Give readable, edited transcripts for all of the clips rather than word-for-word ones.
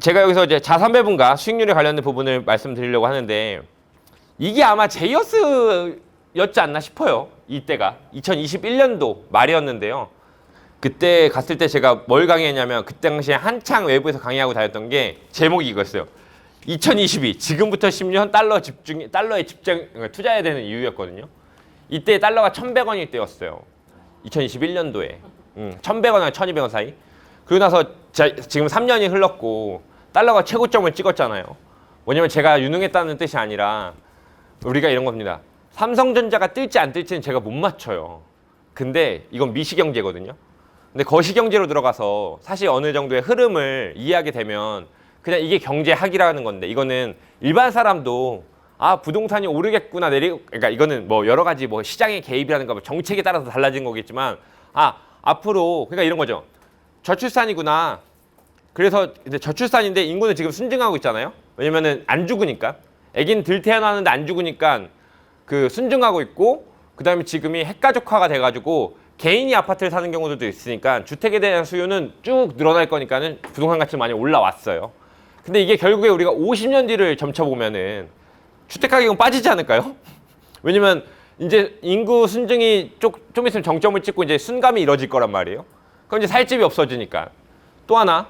제가 여기서 이제 자산 배분과 수익률에 관련된 부분을 말씀드리려고 하는데 이게 아마 제이어스였지 않나 싶어요. 이때가 2021년도 말이었는데요. 그때 갔을 때 제가 뭘 강의했냐면 그때 당시에 한창 외부에서 강의하고 다녔던 게 제목이 이거였어요. 2022 지금부터 10년 달러에 집중 투자해야 되는 이유였거든요. 이때 달러가 1,100원일 때였어요. 2021년도에 1,100원이랑 1,200원 사이. 그리고 나서 지금 3년이 흘렀고 달러가 최고점을 찍었잖아요. 뭐냐면 제가 유능했다는 뜻이 아니라 우리가 이런 겁니다. 삼성전자가 뜰지 안 뜰지는 제가 못 맞춰요. 근데 이건 미시경제거든요. 근데 거시경제로 들어가서 사실 어느 정도의 흐름을 이해하게 되면 그냥 이게 경제학이라는 건데 이거는 일반 사람도 아 부동산이 오르겠구나 그러니까 이거는 뭐 여러 가지 뭐 시장의 개입이라든가 뭐 정책에 따라서 달라진 거겠지만 아 앞으로 그러니까 이런 거죠. 저출산이구나. 그래서 이제 저출산인데 인구는 지금 순증하고 있잖아요. 왜냐면은 안 죽으니까. 애기는 덜 태어나는데 안 죽으니까 그 순증하고 있고 그다음에 지금이 핵가족화가 돼가지고 개인이 아파트를 사는 경우들도 있으니까 주택에 대한 수요는 쭉 늘어날 거니까는 부동산 가치는 많이 올라왔어요. 근데 이게 결국에 우리가 50년 뒤를 점쳐보면은 주택 가격은 빠지지 않을까요? 왜냐면 이제 인구 순증이 좀 있으면 정점을 찍고 이제 순감이 이뤄질 거란 말이에요. 그럼 이제 살 집이 없어지니까. 또 하나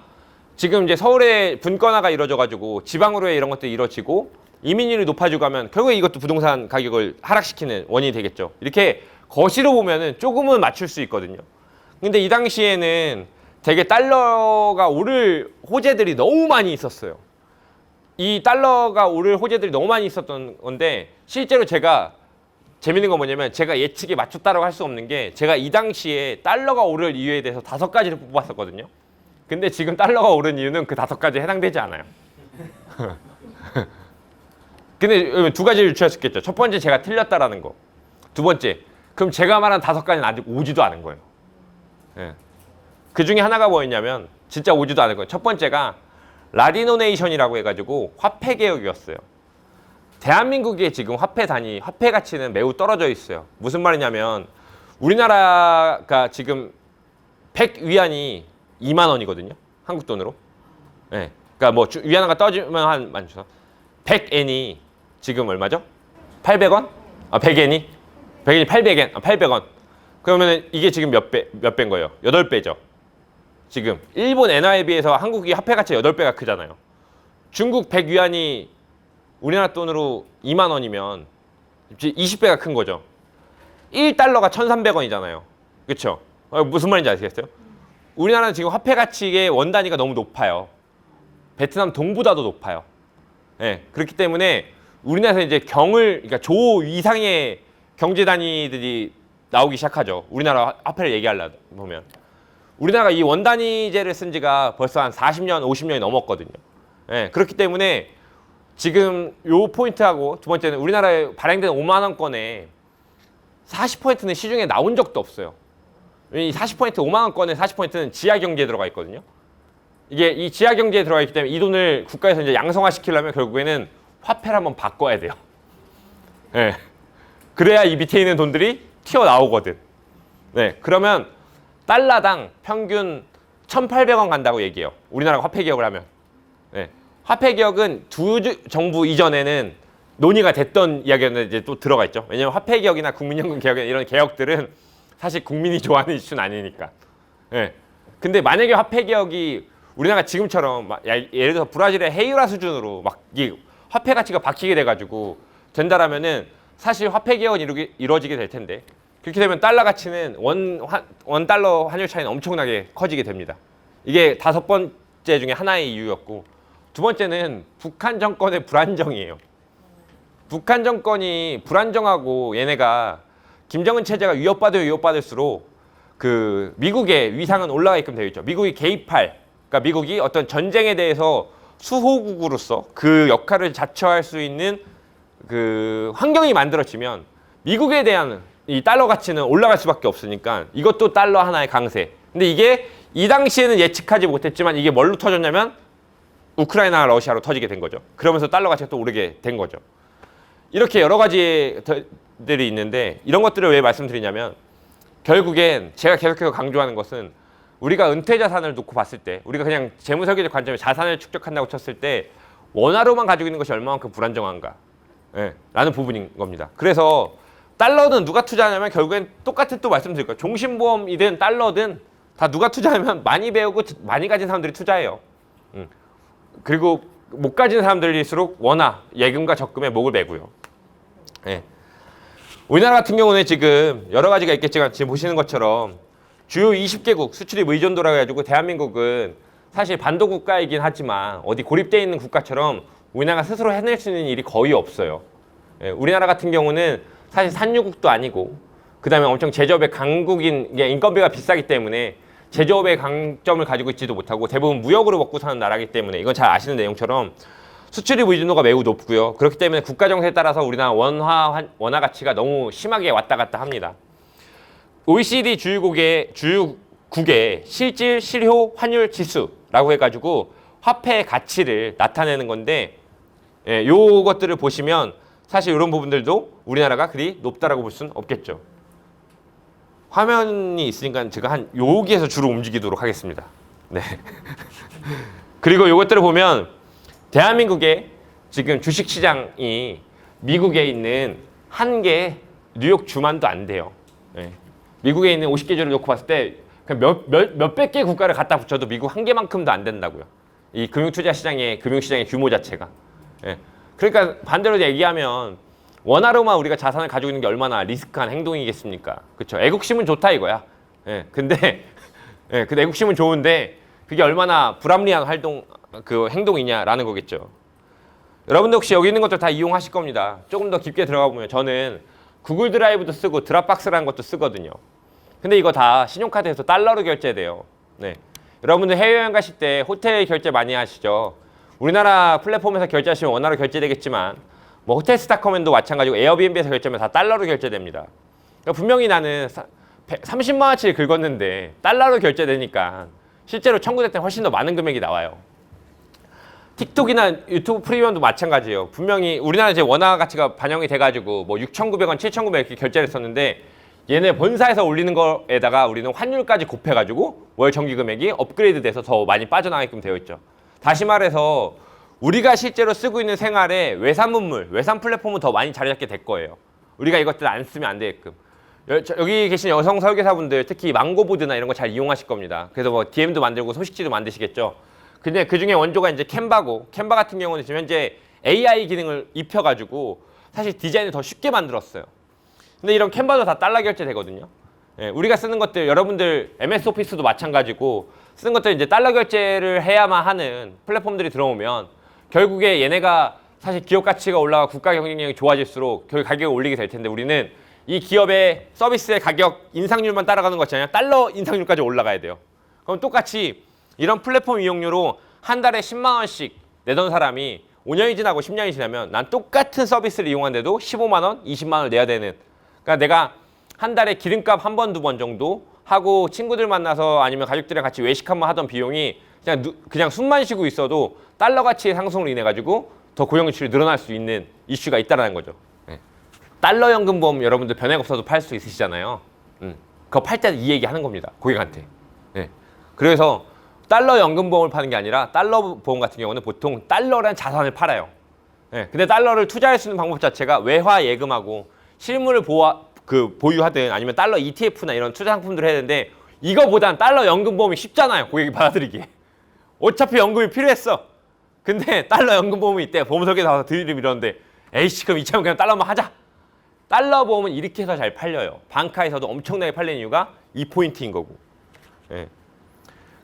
지금 이제 서울에 분권화가 이루어져가지고 지방으로의 이런 것들이 이루어지고 이민율이 높아지고 하면 결국에 이것도 부동산 가격을 하락시키는 원인이 되겠죠. 이렇게 거시로 보면은 조금은 맞출 수 있거든요. 근데 이 당시에는 되게 달러가 오를 호재들이 너무 많이 있었어요. 이 달러가 오를 호재들이 너무 많이 있었던 건데 실제로 제가 재밌는 건 뭐냐면 제가 예측에 맞췄다라고 할 수 없는 게 제가 이 당시에 달러가 오를 이유에 대해서 5가지를 뽑았었거든요. 근데 지금 달러가 오른 이유는 그 5가지에 해당되지 않아요. 근데 2가지를 유추할 수 있겠죠. 첫 번째 제가 틀렸다라는 거. 두 번째 그럼 제가 말한 5가지는 아직 오지도 않은 거예요. 예. 그 중에 하나가 뭐였냐면 진짜 오지도 않은 거예요. 첫 번째가 라디노네이션이라고 해가지고 화폐 개혁이었어요. 대한민국의 지금 화폐 가치는 매우 떨어져 있어요. 무슨 말이냐면 우리나라가 지금 100위안이 2만 원이거든요. 한국 돈으로. 예. 그러니까 뭐 위안화가 떠지면 한 100엔이 지금 얼마죠? 800원? 100엔이 800엔. 800원. 그러면 이게 지금 몇 배인 거예요? 8배죠. 지금 일본 엔화에 비해서 한국이 화폐 가치 8배가 크잖아요. 중국 100위안이 우리나라 돈으로 2만 원이면 20배가 큰 거죠. 1달러가 1,300원이잖아요. 그렇죠? 무슨 말인지 아시겠어요? 우리나라는 지금 화폐 가치의 원 단위가 너무 높아요. 베트남 동보다도 높아요. 네, 그렇기 때문에 우리나라에서 이제 그러니까 조 이상의 경제 단위들이 나오기 시작하죠. 우리나라 화폐를 얘기하려다 보면. 우리나라가 이 원 단위제를 쓴 지가 벌써 한 40년, 50년이 넘었거든요. 네, 그렇기 때문에 지금 요 포인트하고 두 번째는 우리나라에 발행된 5만 원권에 40%는 시중에 나온 적도 없어요. 이 40% 5만 원권의 40%는 지하 경제에 들어가 있거든요. 이게 이 지하 경제에 들어가 있기 때문에 이 돈을 국가에서 이제 양성화 시키려면 결국에는 화폐를 한번 바꿔야 돼요. 예. 네. 그래야 이 밑에 있는 돈들이 튀어나오거든. 네. 그러면 달러당 평균 1,800원 간다고 얘기해요. 우리나라가 화폐 개혁을 하면. 네. 화폐 개혁은 두 정부 이전에는 논의가 됐던 이야기였는데 이제 또 들어가 있죠. 왜냐하면 화폐 개혁이나 국민연금 개혁이나 이런 개혁들은 사실 국민이 좋아하는 이슈는 아니니까. 네. 근데 만약에 화폐 개혁이 우리나라가 지금처럼 예를 들어서 브라질의 헤이라 수준으로 막 이 화폐 가치가 바뀌게 돼가지고 된다라면은 사실 화폐 개혁이 이루어지게 될 텐데 그렇게 되면 달러 가치는 원 달러 환율 차이는 엄청나게 커지게 됩니다. 이게 5번째 중에 하나의 이유였고 두 번째는 북한 정권의 불안정이에요. 북한 정권이 불안정하고 얘네가 김정은 체제가 위협받을수록 그 미국의 위상은 올라가게끔 되어 있죠. 미국이 그러니까 미국이 어떤 전쟁에 대해서 수호국으로서 그 역할을 자처할 수 있는 그 환경이 만들어지면 미국에 대한 이 달러 가치는 올라갈 수밖에 없으니까 이것도 달러 하나의 강세. 근데 이게 이 당시에는 예측하지 못했지만 이게 뭘로 터졌냐면 우크라이나와 러시아로 터지게 된 거죠. 그러면서 달러 가치가 또 오르게 된 거죠. 이렇게 여러 가지들이 있는데 이런 것들을 왜 말씀드리냐면 결국엔 제가 계속해서 강조하는 것은 우리가 은퇴 자산을 놓고 봤을 때 우리가 그냥 재무설계적 관점에 자산을 축적한다고 쳤을 때 원화로만 가지고 있는 것이 얼마만큼 불안정한가 예, 라는 부분인 겁니다. 그래서 달러는 누가 투자하냐면 결국엔 똑같은 또 말씀드릴 거예요. 종신보험이든 달러든 다 누가 투자하면 많이 배우고 많이 가진 사람들이 투자해요. 그리고 못 가진 사람들일수록 원화, 예금과 적금에 목을 매고요. 예. 우리나라 같은 경우는 지금 여러 가지가 있겠지만 지금 보시는 것처럼 주요 20개국 수출입 의존도라 해가지고 대한민국은 사실 반도 국가이긴 하지만 어디 고립되어 있는 국가처럼 우리나라가 스스로 해낼 수 있는 일이 거의 없어요. 예. 우리나라 같은 경우는 사실 산유국도 아니고 그 다음에 엄청 제조업의 강국인 게 인건비가 비싸기 때문에 제조업의 강점을 가지고 있지도 못하고 대부분 무역으로 먹고 사는 나라이기 때문에 이건 잘 아시는 내용처럼 수출입 의존도가 매우 높고요. 그렇기 때문에 국가 정세에 따라서 우리나라 원화 가치가 너무 심하게 왔다 갔다 합니다. OECD 주요국의 실질 실효 환율 지수라고 해가지고 화폐의 가치를 나타내는 건데 예, 요것들을 보시면 사실 이런 부분들도 우리나라가 그리 높다라고 볼 수는 없겠죠. 화면이 있으니까 제가 한 여기에서 주로 움직이도록 하겠습니다. 네. 그리고 요것들을 보면 대한민국의 지금 주식시장이 미국에 있는 한 개 뉴욕 주만도 안 돼요. 네. 미국에 있는 50개 주를 놓고 봤을 때 몇백 개 국가를 갖다 붙여도 미국 한 개만큼도 안 된다고요. 이 금융투자시장의 금융시장의 규모 자체가. 네. 그러니까 반대로 얘기하면 원화로만 우리가 자산을 가지고 있는 게 얼마나 리스크한 행동이겠습니까? 그렇죠? 애국심은 좋다 이거야. 예. 근데 애국심은 좋은데 그게 얼마나 불합리한 행동이냐라는 거겠죠. 여러분들 혹시 여기 있는 것들 다 이용하실 겁니다. 조금 더 깊게 들어가 보면 저는 구글 드라이브도 쓰고 드랍박스라는 것도 쓰거든요. 근데 이거 다 신용카드에서 달러로 결제돼요. 네. 여러분들 해외여행 가실 때 호텔 결제 많이 하시죠? 우리나라 플랫폼에서 결제하시면 원화로 결제되겠지만 뭐 호텔스타컴도 마찬가지고 에어비앤비에서 결제하면 다 달러로 결제됩니다. 그러니까 분명히 나는 30만 원치를 긁었는데 달러로 결제되니까 실제로 청구될 때 훨씬 더 많은 금액이 나와요. 틱톡이나 유튜브 프리미엄도 마찬가지예요. 분명히 우리나라 이제 원화 가치가 반영이 돼가지고 뭐 6,900원, 7,900원 이렇게 결제를 했었는데 얘네 본사에서 올리는 거에다가 우리는 환율까지 곱해가지고 월 정기 금액이 업그레이드돼서 더 많이 빠져나가게끔 되어 있죠. 다시 말해서 우리가 실제로 쓰고 있는 생활에 외산 플랫폼은 더 많이 자리 잡게 될 거예요. 우리가 이것들 안 쓰면 안 되게끔. 여기 계신 여성 설계사분들 특히 망고보드나 이런 거 잘 이용하실 겁니다. 그래서 뭐 DM도 만들고 소식지도 만드시겠죠. 근데 그 중에 원조가 이제 캔바고, 캔바 같은 경우는 지금 현재 AI 기능을 입혀가지고 사실 디자인을 더 쉽게 만들었어요. 근데 이런 캔바도 다 달러 결제되거든요. 예, 우리가 쓰는 것들, 여러분들 MS 오피스도 마찬가지고 쓰는 것들 이제 달러 결제를 해야만 하는 플랫폼들이 들어오면 결국에 얘네가 사실 기업 가치가 올라가 국가 경쟁력이 좋아질수록 결국 가격을 올리게 될 텐데 우리는 이 기업의 서비스의 가격 인상률만 따라가는 것이 아니라 달러 인상률까지 올라가야 돼요. 그럼 똑같이 이런 플랫폼 이용료로 한 달에 10만 원씩 내던 사람이 5년이 지나고 10년이 지나면 난 똑같은 서비스를 이용하는데도 15만 원, 20만 원을 내야 되는. 그러니까 내가 한 달에 기름값 한 번, 두 번 정도 하고 친구들 만나서 아니면 가족들이랑 같이 외식 한번 하던 비용이 그냥 숨만 쉬고 있어도 달러 가치의 상승으로 인해 가지고 더 고용지출이 늘어날 수 있는 이슈가 있다라는 거죠. 네. 달러 연금보험 여러분들 변액 없어도 팔 수 있으시잖아요. 그거 팔 때 이 얘기 하는 겁니다. 고객한테. 네. 그래서 달러 연금보험을 파는 게 아니라 달러 보험 같은 경우는 보통 달러란 자산을 팔아요. 네. 근데 달러를 투자할 수 있는 방법 자체가 외화 예금하고 실물을 보유하든 아니면 달러 ETF나 이런 투자 상품들을 해야 되는데 이거보단 달러 연금보험이 쉽잖아요. 고객이 받아들이기에. 어차피 연금이 필요했어. 근데 달러 연금보험이 있대. 보험설계사 와서 드리를 밀었는데 에이씨 그럼 이참에 그냥 달러만 하자. 달러 보험은 이렇게 해서 잘 팔려요. 방카에서도 엄청나게 팔리는 이유가 이 포인트인 거고. 예.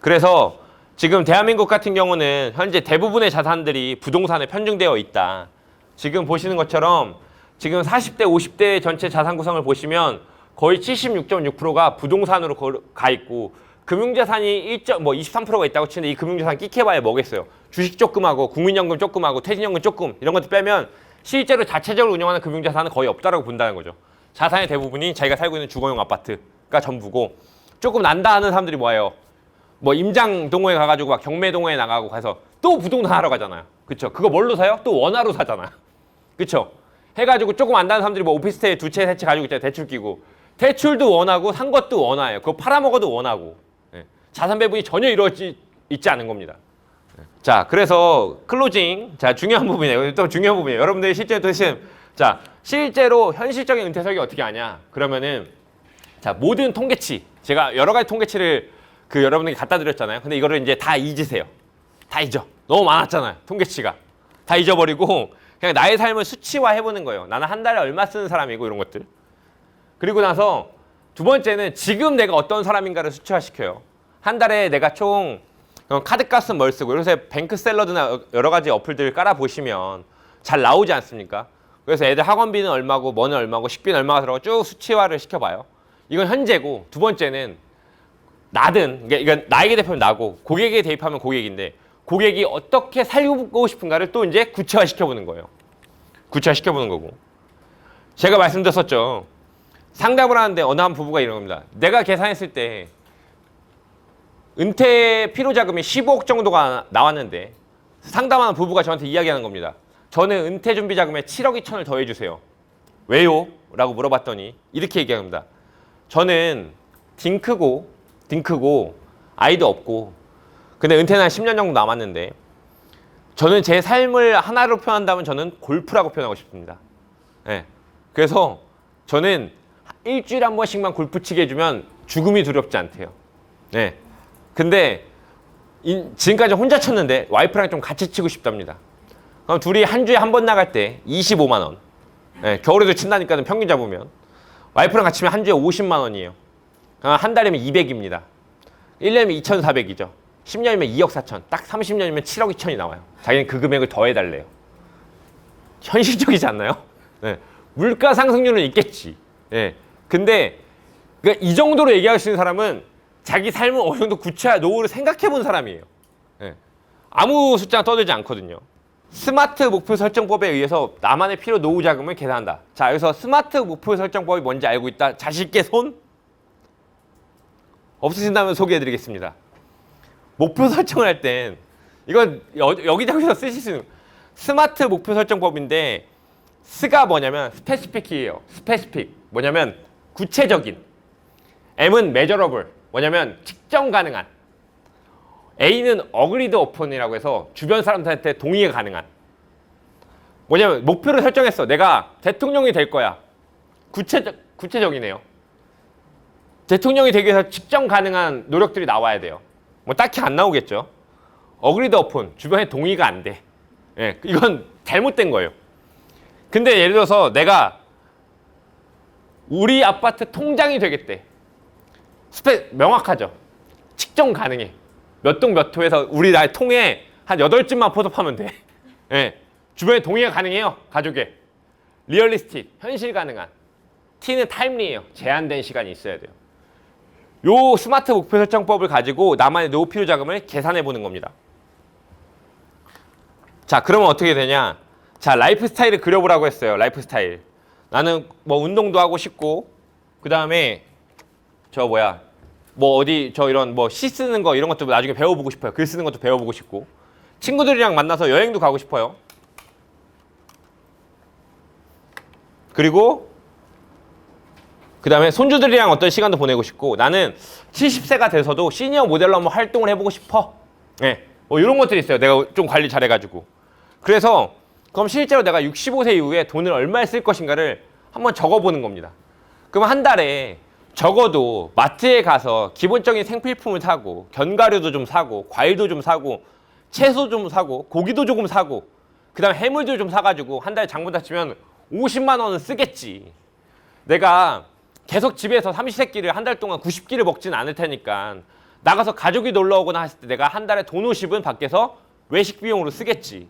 그래서 지금 대한민국 같은 경우는 현재 대부분의 자산들이 부동산에 편중되어 있다. 지금 보시는 것처럼 지금 40대, 50대 전체 자산 구성을 보시면 거의 76.6%가 부동산으로 가 있고 금융자산이 23%가 있다고 치는데 이 금융자산 끼켜봐야 뭐겠어요. 주식 조금하고 국민연금 조금하고 퇴직연금 조금 이런 것들 빼면 실제로 자체적으로 운영하는 금융자산은 거의 없다라고 본다는 거죠. 자산의 대부분이 자기가 살고 있는 주거용 아파트가 전부고 조금 난다 하는 사람들이 뭐예요? 뭐 임장동호회 가가지고 막 경매동호회 나가고 가서 또 부동산 하러 가잖아요. 그쵸? 그거 뭘로 사요? 또 원화로 사잖아요. 그쵸? 해가지고 조금 안다는 사람들이 뭐 오피스텔 두 채, 세 채 가지고 있잖아요. 대출 끼고. 대출도 원하고 산 것도 원화예요. 그거 팔아먹어도 원하고. 예. 자산 배분이 전혀 이루어지지 있지 않은 겁니다. 자, 그래서 클로징. 자, 중요한 부분이에요. 또 중요한 부분이에요. 여러분들이 실제로 도대체 자, 실제로 현실적인 은퇴 설계 어떻게 하냐? 그러면은 자, 모든 통계치. 제가 여러 가지 통계치를 여러분에게 갖다 드렸잖아요. 근데 이거를 이제 다 잊으세요. 다 잊어. 너무 많았잖아요. 통계치가. 다 잊어버리고 그냥 나의 삶을 수치화 해보는 거예요. 나는 한 달에 얼마 쓰는 사람이고 이런 것들. 그리고 나서 두 번째는 지금 내가 어떤 사람인가를 수치화시켜요. 한 달에 내가 총 카드값은 뭘 쓰고 요새 뱅크샐러드나 여러 가지 어플들 깔아보시면 잘 나오지 않습니까? 그래서 애들 학원비는 얼마고 뭐는 얼마고 식비는 얼마가 들어가고 쭉 수치화를 시켜봐요. 이건 현재고 두 번째는 나든 이건 나에게 대표면 나고 고객에게 대입하면 고객인데 고객이 어떻게 살고 싶은가를 또 이제 구체화시켜보는 거예요. 구체화시켜보는 거고. 제가 말씀드렸었죠. 상담을 하는데 어느 한 부부가 이런 겁니다. 내가 계산했을 때 은퇴 필요자금이 15억 정도가 나왔는데 상담하는 부부가 저한테 이야기하는 겁니다. 저는 은퇴 준비 자금에 7억 2천을 더해주세요. 왜요? 라고 물어봤더니 이렇게 얘기합니다. 저는 딩크고 아이도 없고 근데 은퇴는 한 10년 정도 남았는데 저는 제 삶을 하나로 표현한다면 저는 골프라고 표현하고 싶습니다. 네. 그래서 저는 일주일에 한 번씩만 골프 치게 해주면 죽음이 두렵지 않대요. 네. 근데 지금까지 혼자 쳤는데 와이프랑 좀 같이 치고 싶답니다. 그럼 둘이 한 주에 한 번 나갈 때 25만 원. 네. 겨울에도 친다니까 평균 잡으면 와이프랑 같이 치면 한 주에 50만 원이에요. 한 달이면 200입니다. 1년이면 2,400이죠. 10년이면 2억 4천. 딱 30년이면 7억 2천이 나와요. 자기는 그 금액을 더해달래요. 현실적이지 않나요? 네. 물가 상승률은 있겠지. 네. 근데 그러니까 이 정도로 얘기할 수 있는 사람은 자기 삶을 어느 정도 구체화 노후를 생각해 본 사람이에요. 네. 아무 숫자가 떠들지 않거든요. 스마트 목표 설정법에 의해서 나만의 필요 노후 자금을 계산한다. 자, 여기서 스마트 목표 설정법이 뭔지 알고 있다. 자식계 손? 없으신다면 소개해 드리겠습니다. 목표 설정을 할 땐 이건 여기저기서 쓰실 수 있는 스마트 목표 설정법인데 스가 뭐냐면 스페시픽이에요. 스페시픽 뭐냐면 구체적인. M은 measurable 뭐냐면 측정 가능한. A는 agreed upon이라고 해서 주변 사람들한테 동의가 가능한. 뭐냐면 목표를 설정했어. 내가 대통령이 될 거야. 구체적이네요. 대통령이 되기 위해서 측정 가능한 노력들이 나와야 돼요. 뭐 딱히 안 나오겠죠. agreed upon 주변에 동의가 안 돼. 예, 이건 잘못된 거예요. 근데 예를 들어서 내가 우리 아파트 통장이 되겠대. 명확하죠. 측정 가능해. 몇 동 몇 호에서 우리 나의 통에 한 8집만 포섭하면 돼. 예, 주변에 동의가 가능해요. 가족에. 리얼리스틱, 현실 가능한. T는 타임리예요. 제한된 시간이 있어야 돼요. 요 스마트 목표 설정법을 가지고 나만의 노후 필요 자금을 계산해 보는 겁니다. 자, 그러면 어떻게 되냐? 자, 라이프 스타일을 그려보라고 했어요. 라이프 스타일. 나는 뭐 운동도 하고 싶고, 그 다음에 뭐 어디 이런 뭐 시 쓰는 거 이런 것도 나중에 배워보고 싶어요. 글 쓰는 것도 배워보고 싶고, 친구들이랑 만나서 여행도 가고 싶어요. 그리고 그 다음에 손주들이랑 어떤 시간도 보내고 싶고, 나는 70세가 돼서도 시니어 모델로 한번 활동을 해보고 싶어. 네, 뭐 이런 것들이 있어요. 내가 좀 관리 잘해가지고. 그래서 그럼 실제로 내가 65세 이후에 돈을 얼마에 쓸 것인가를 한번 적어보는 겁니다. 그럼 한 달에 적어도 마트에 가서 기본적인 생필품을 사고, 견과류도 좀 사고, 과일도 좀 사고, 채소 좀 사고, 고기도 조금 사고, 그 다음에 해물도 좀 사가지고 한 달에 장부 다 치면 50만 원은 쓰겠지. 내가 계속 집에서 삼시세끼를 한 달 동안 90끼를 먹지는 않을 테니까 나가서 가족이 놀러 오거나 했을 때 내가 한 달에 돈 50은 밖에서 외식 비용으로 쓰겠지.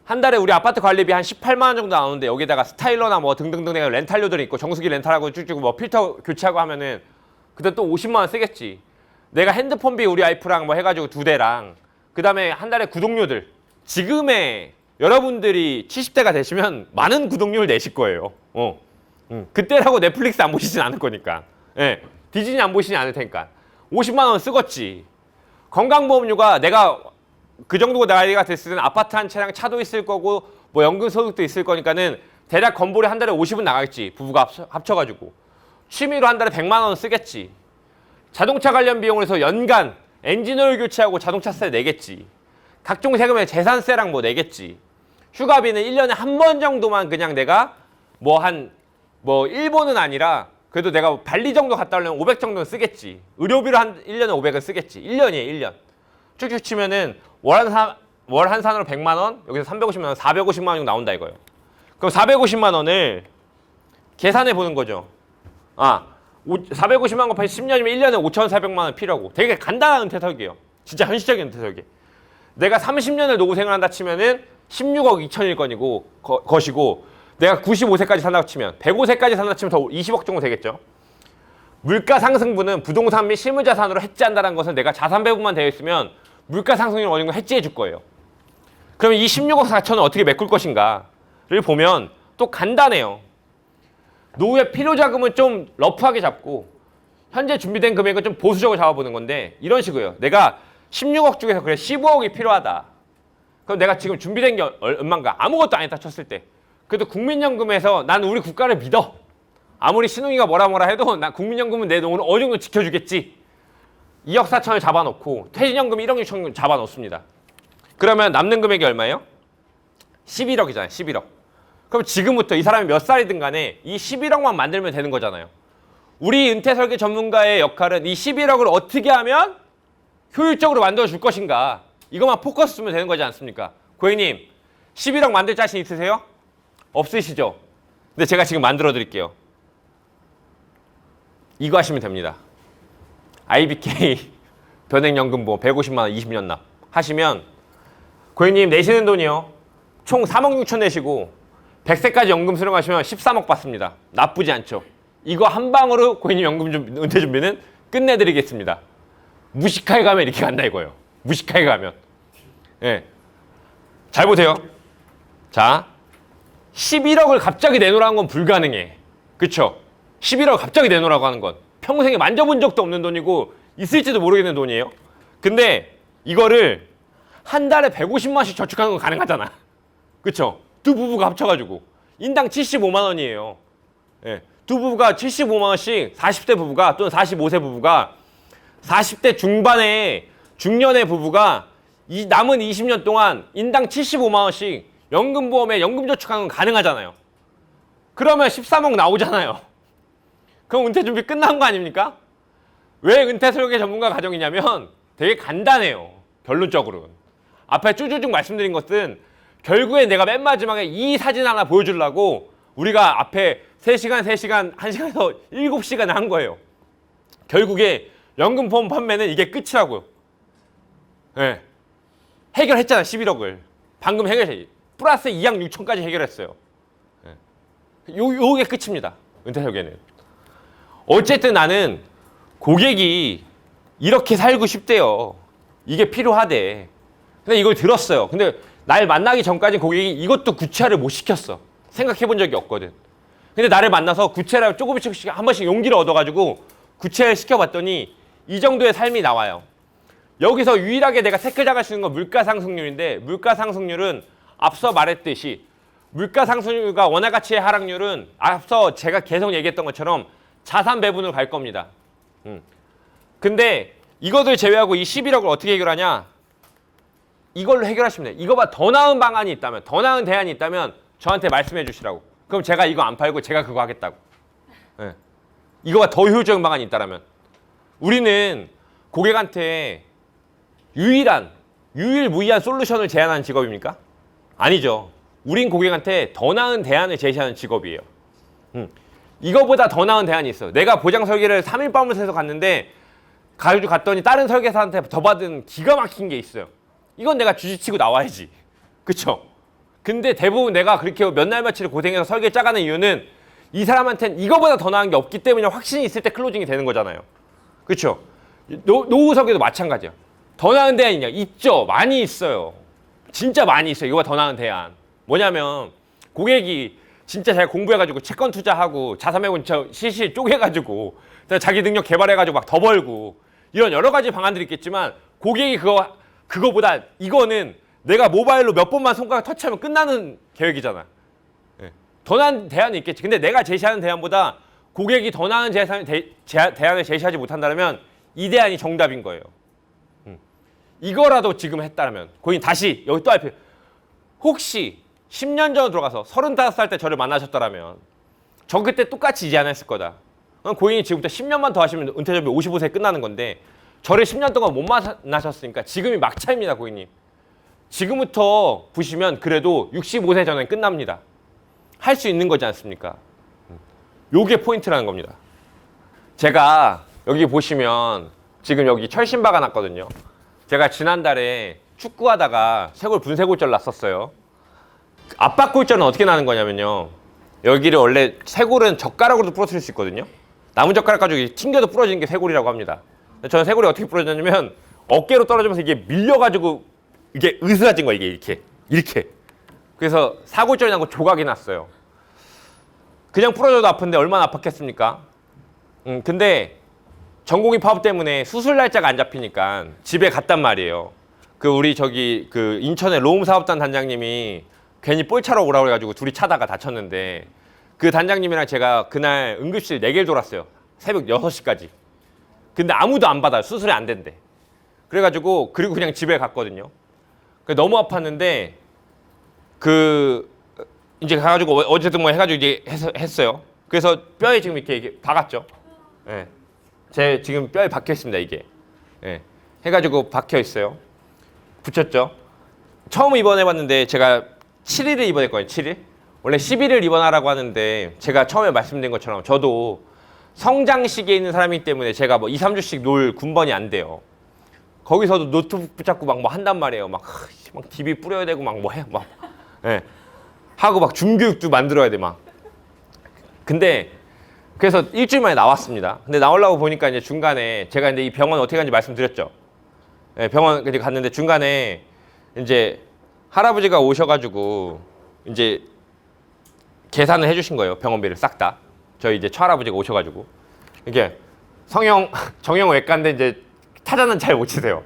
한 달에 우리 아파트 관리비 한 18만 원 정도 나오는데 여기다가 스타일러나 뭐 등등등 내가 렌탈료들이 있고 정수기 렌탈하고 쭉쭉 뭐 필터 교체하고 하면은 그때 또 50만 원 쓰겠지. 내가 핸드폰비 우리 와이프랑 뭐 해가지고 2대랑 그 다음에 한 달에 구독료들. 지금의 여러분들이 70대가 되시면 많은 구독료를 내실 거예요. 그때라고 넷플릭스 안 보시진 않을 거니까. 예, 디즈니 안 보시지 않을 테니까. 50만 원 쓰겠지. 건강보험료가 내가 그 정도 나이가 됐을 때는 아파트 한 채랑 차도 있을 거고 뭐 연금소득도 있을 거니까는 대략 건보료 한 달에 50은 나가겠지. 부부가 합쳐가지고. 취미로 한 달에 100만 원 쓰겠지. 자동차 관련 비용으로서 연간 엔진오일 교체하고 자동차세 내겠지. 각종 세금에 재산세랑 뭐 내겠지. 휴가비는 1년에 한 번 정도만 그냥 내가 일본은 아니라 그래도 내가 발리 정도 갔다 오려면 500 정도는 쓰겠지. 의료비로 한 1년에 500은 쓰겠지. 1년이에요, 1년. 쭉쭉 치면은 월 한산으로 100만 원, 여기서 350만 원, 450만 원 정도 나온다 이거예요. 그럼 450만 원을 계산해 보는 거죠. 450만 원 곱하기 10년이면 1년에 5,400만 원 필요하고 되게 간단한 은퇴설계예요. 진짜 현실적인 은퇴설계. 내가 30년을 노후 생활한다 치면은 16억 2천일 것이고 내가 95세까지 산다고 치면 105세까지 산다고 치면 더 20억 정도 되겠죠. 물가 상승분은 부동산 및 실물자산으로 해지한다는 것은 내가 자산 배분만 되어 있으면 물가 상승률 어느 정도 해지해 줄 거예요. 그러면 이 16억 4천을 어떻게 메꿀 것인가를 보면 또 간단해요. 노후의 필요자금은 좀 러프하게 잡고 현재 준비된 금액은 좀 보수적으로 잡아보는 건데 이런 식으로요. 내가 16억 중에서 그래 15억이 필요하다. 그럼 내가 지금 준비된 게 얼마인가? 아무것도 안 했다 쳤을 때 그래도 국민연금에서 난 우리 국가를 믿어. 아무리 신웅이가 뭐라 해도 난 국민연금은 내 노후를 어느 정도 지켜주겠지. 2억 4천을 잡아놓고 퇴직연금 1억 6천 잡아놓습니다. 그러면 남는 금액이 얼마예요? 11억이잖아요. 11억. 그럼 지금부터 이 사람이 몇 살이든 간에 이 11억만 만들면 되는 거잖아요. 우리 은퇴설계 전문가의 역할은 이 11억을 어떻게 하면 효율적으로 만들어줄 것인가. 이것만 포커스 주면 되는 거지 않습니까? 고객님, 11억 만들 자신 있으세요? 없으시죠? 근데 제가 지금 만들어 드릴게요. 이거 하시면 됩니다. IBK 변액연금보험 150만 원 20년 납 하시면 고객님 내시는 돈이요. 총 3억 6천 내시고 100세까지 연금 수령하시면 13억 받습니다. 나쁘지 않죠? 이거 한 방으로 고객님 은퇴 준비는 끝내드리겠습니다. 무식하게 가면 이렇게 간다 이거예요. 무식하게 가면. 예. 잘 보세요. 자, 11억을 갑자기 내놓으라는 건 불가능해. 그쵸? 11억을 갑자기 내놓으라고 하는 건 평생에 만져본 적도 없는 돈이고 있을지도 모르겠는 돈이에요. 근데 이거를 한 달에 150만 원씩 저축하는 건 가능하잖아. 그쵸? 두 부부가 합쳐가지고 인당 75만 원이에요. 예. 두 부부가 75만 원씩 40대 부부가 또는 45세 부부가 40대 중반에 중년의 부부가 이 남은 20년 동안 인당 75만 원씩 연금보험에 연금저축하는 건 가능하잖아요. 그러면 13억 나오잖아요. 그럼 은퇴 준비 끝난 거 아닙니까? 왜 은퇴설계 전문가 가정이냐면 되게 간단해요. 결론적으로는. 앞에 쭈쭈쭈 말씀드린 것은 결국에 내가 맨 마지막에 이 사진 하나 보여주려고 우리가 앞에 3시간, 1시간에서 7시간 한 거예요. 결국에 연금보험 판매는 이게 끝이라고요. 네. 해결했잖아, 11억을. 방금 해결해. 플러스 2억 6천까지 해결했어요. 네. 요게 끝입니다. 은퇴설계는. 어쨌든 나는 고객이 이렇게 살고 싶대요. 이게 필요하대. 근데 이걸 들었어요. 근데 날 만나기 전까지 고객이 이것도 구체화를 못 시켰어. 생각해 본 적이 없거든. 근데 나를 만나서 구체화를 조금씩 한 번씩 용기를 얻어가지고 구체화를 시켜봤더니 이 정도의 삶이 나와요. 여기서 유일하게 내가 태클 잡을 수 있는 건 물가상승률인데 물가상승률은 앞서 말했듯이 물가상승률과 원화가치의 하락률은 앞서 제가 계속 얘기했던 것처럼 자산 배분으로 갈 겁니다. 근데 이것을 제외하고 이 11억을 어떻게 해결하냐? 이걸로 해결하시면 돼요. 이거보다 더 나은 방안이 있다면, 더 나은 대안이 있다면 저한테 말씀해 주시라고. 그럼 제가 이거 안 팔고 제가 그거 하겠다고. 네. 이거보다 더 효율적인 방안이 있다면. 우리는 고객한테 유일무이한 솔루션을 제안하는 직업입니까? 아니죠. 우린 고객한테 더 나은 대안을 제시하는 직업이에요. 이거보다 더 나은 대안이 있어. 내가 보장 설계를 3일 밤을 새서 갔는데 가지고 갔더니 다른 설계사한테 더 받은 기가 막힌 게 있어요. 이건 내가 주지치고 나와야지. 그쵸? 근데 대부분 내가 그렇게 몇 날 며칠 고생해서 설계 짜가는 이유는 이 사람한테는 이거보다 더 나은 게 없기 때문에 확신이 있을 때 클로징이 되는 거잖아요. 그쵸? 노후 설계도 마찬가지야. 더 나은 대안 있냐? 있죠. 많이 있어요. 진짜 많이 있어요. 이거보다 더 나은 대안. 뭐냐면 고객이 진짜 잘 공부해가지고 채권 투자하고 자산매분 실실 쪼개가지고 자기 능력 개발해가지고 막 더 벌고 이런 여러 가지 방안들이 있겠지만 고객이 그거보다 이거는 내가 모바일로 몇 번만 손가락 터치하면 끝나는 계획이잖아. 네. 더 나은 대안이 있겠지. 근데 내가 제시하는 대안보다 고객이 더 나은 대안을 제시하지 못한다면 이 대안이 정답인 거예요. 이거라도 지금 했다면 고객님 다시 여기 또 앞에 혹시 10년 전으로 들어가서 35살 때 저를 만나셨더라면 저 그때 똑같이 이제 안 했을 거다. 고객님이 지금부터 10년만 더 하시면 은퇴 준비 55세에 끝나는 건데 저를 10년 동안 못 만나셨으니까 지금이 막차입니다, 고객님. 지금부터 보시면 그래도 65세 전엔 끝납니다. 할 수 있는 거지 않습니까? 요게 포인트라는 겁니다. 제가 여기 보시면 지금 여기 철심 박아놨거든요. 제가 지난달에 축구하다가 쇄골 분쇄골절 났었어요. 압박골절은 어떻게 나는 거냐면요. 여기를 원래 쇄골은 젓가락으로도 부러뜨릴 수 있거든요. 나무젓가락 가지고 튕겨도 부러지는 게 쇄골이라고 합니다. 저는 쇄골이 어떻게 부러졌냐면 어깨로 떨어지면서 이게 밀려가지고 이게 으스러진 거예요. 이게 이렇게. 그래서 사골절이 나고 조각이 났어요. 그냥 부러져도 아픈데 얼마나 아팠겠습니까? 근데 전공의 파업 때문에 수술 날짜가 안 잡히니까 집에 갔단 말이에요. 그 우리 저기 그 인천의 로움 사업단 단장님이 괜히 볼 차러 오라고 해가지고 둘이 차다가 다쳤는데 그 단장님이랑 제가 그날 응급실 4개를 돌았어요. 새벽 6시까지. 근데 아무도 안 받아요. 수술이 안 된대. 그래가지고 그리고 그냥 집에 갔거든요. 너무 아팠는데 그 이제 가가지고 어쨌든 뭐 해가지고 이제 했어요. 그래서 뼈에 지금 이렇게 박았죠. 예. 제 지금 뼈에 박혀 있습니다, 이게. 예. 해가지고 박혀 있어요. 붙였죠. 처음 입원해봤는데 제가 7일을 입원했거든요, 7일. 원래 10일을 입원하라고 하는데 제가 처음에 말씀드린 것처럼 저도 성장 시기에 있는 사람이기 때문에 제가 뭐 2, 3주씩 놀 군번이 안 돼요. 거기서도 노트북 붙잡고 막 뭐 한단 말이에요. 막 DB 뿌려야 되고 막 뭐 해. 막. 예. 하고 막 중교육도 만들어야 돼, 막. 근데 그래서 일주일 만에 나왔습니다. 근데 나오려고 보니까 이제 중간에 제가 이제 이 병원 어떻게 가는지 말씀드렸죠. 네, 병원 이제 갔는데 중간에 이제 할아버지가 오셔가지고 이제 계산을 해주신 거예요. 병원비를 싹 다. 저희 이제 처할아버지가 오셔가지고 이게 정형외과인데 이제 타자는 잘 못 치세요.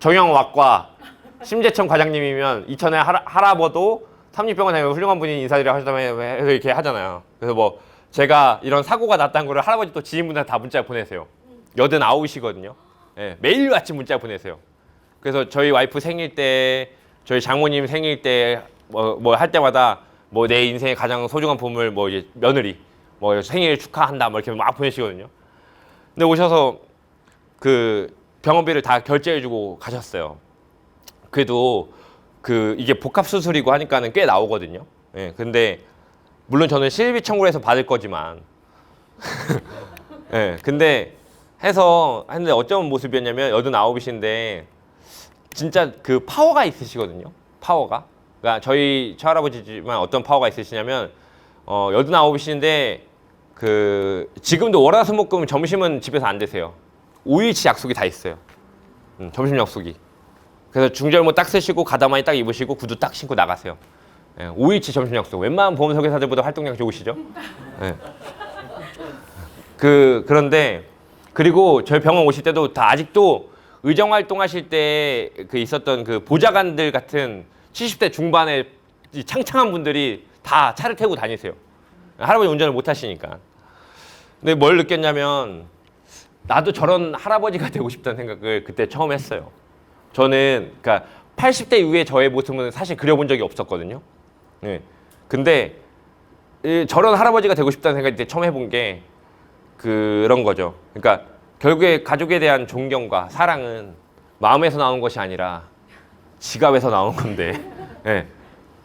정형외과 심재천 과장님이면 이천에 할아버도 삼립병원 다니면 훌륭한 분이 인사드리라고 하시다면 이렇게 하잖아요. 그래서 뭐 제가 이런 사고가 났다는 거를 할아버지 또 지인분들한테 다 문자 보내세요. 89이시거든요. 예, 매일같이 문자 보내세요. 그래서 저희 와이프 생일 때, 저희 장모님 생일 때 뭐 할 때마다 뭐 내 인생의 가장 소중한 보물 뭐 이제 며느리 뭐 생일 축하한다 뭐 이렇게 막 보내시거든요. 근데 오셔서 그 병원비를 다 결제해주고 가셨어요. 그래도 그 이게 복합 수술이고 하니까는 꽤 나오거든요. 예, 근데 물론 저는 실비 청구해서 받을 거지만, 예, 근데 해서 했는데 어쩌면 모습이었냐면 89이신데 진짜 그 파워가 있으시거든요. 파워가. 그러니까 저희 처할아버지지만 어떤 파워가 있으시냐면 89이신데 그 지금도 월화수목금 점심은 집에서 안 드세요. 5일치 약속이 다 있어요. 점심 약속이. 그래서 중절모 딱 쓰시고 가다마니 딱 입으시고 구두 딱 신고 나가세요. 예, 5일치 점심 약속. 웬만한 보험 설계사들보다 활동량 좋으시죠? 예. 그런데 그리고 저희 병원 오실 때도 다 아직도 의정 활동하실 때 그 있었던 그 보좌관들 같은 70대 중반의 이 창창한 분들이 다 차를 태우고 다니세요. 할아버지 운전을 못 하시니까. 근데 뭘 느꼈냐면 나도 저런 할아버지가 되고 싶다는 생각을 그때 처음 했어요. 저는 그러니까 80대 이후에 저의 모습은 사실 그려본 적이 없었거든요. 네. 근데 저런 할아버지가 되고 싶다는 생각을 그때 처음 해본 게 그런 거죠. 그러니까 결국에 가족에 대한 존경과 사랑은 마음에서 나온 것이 아니라 지갑에서 나온 건데, 네.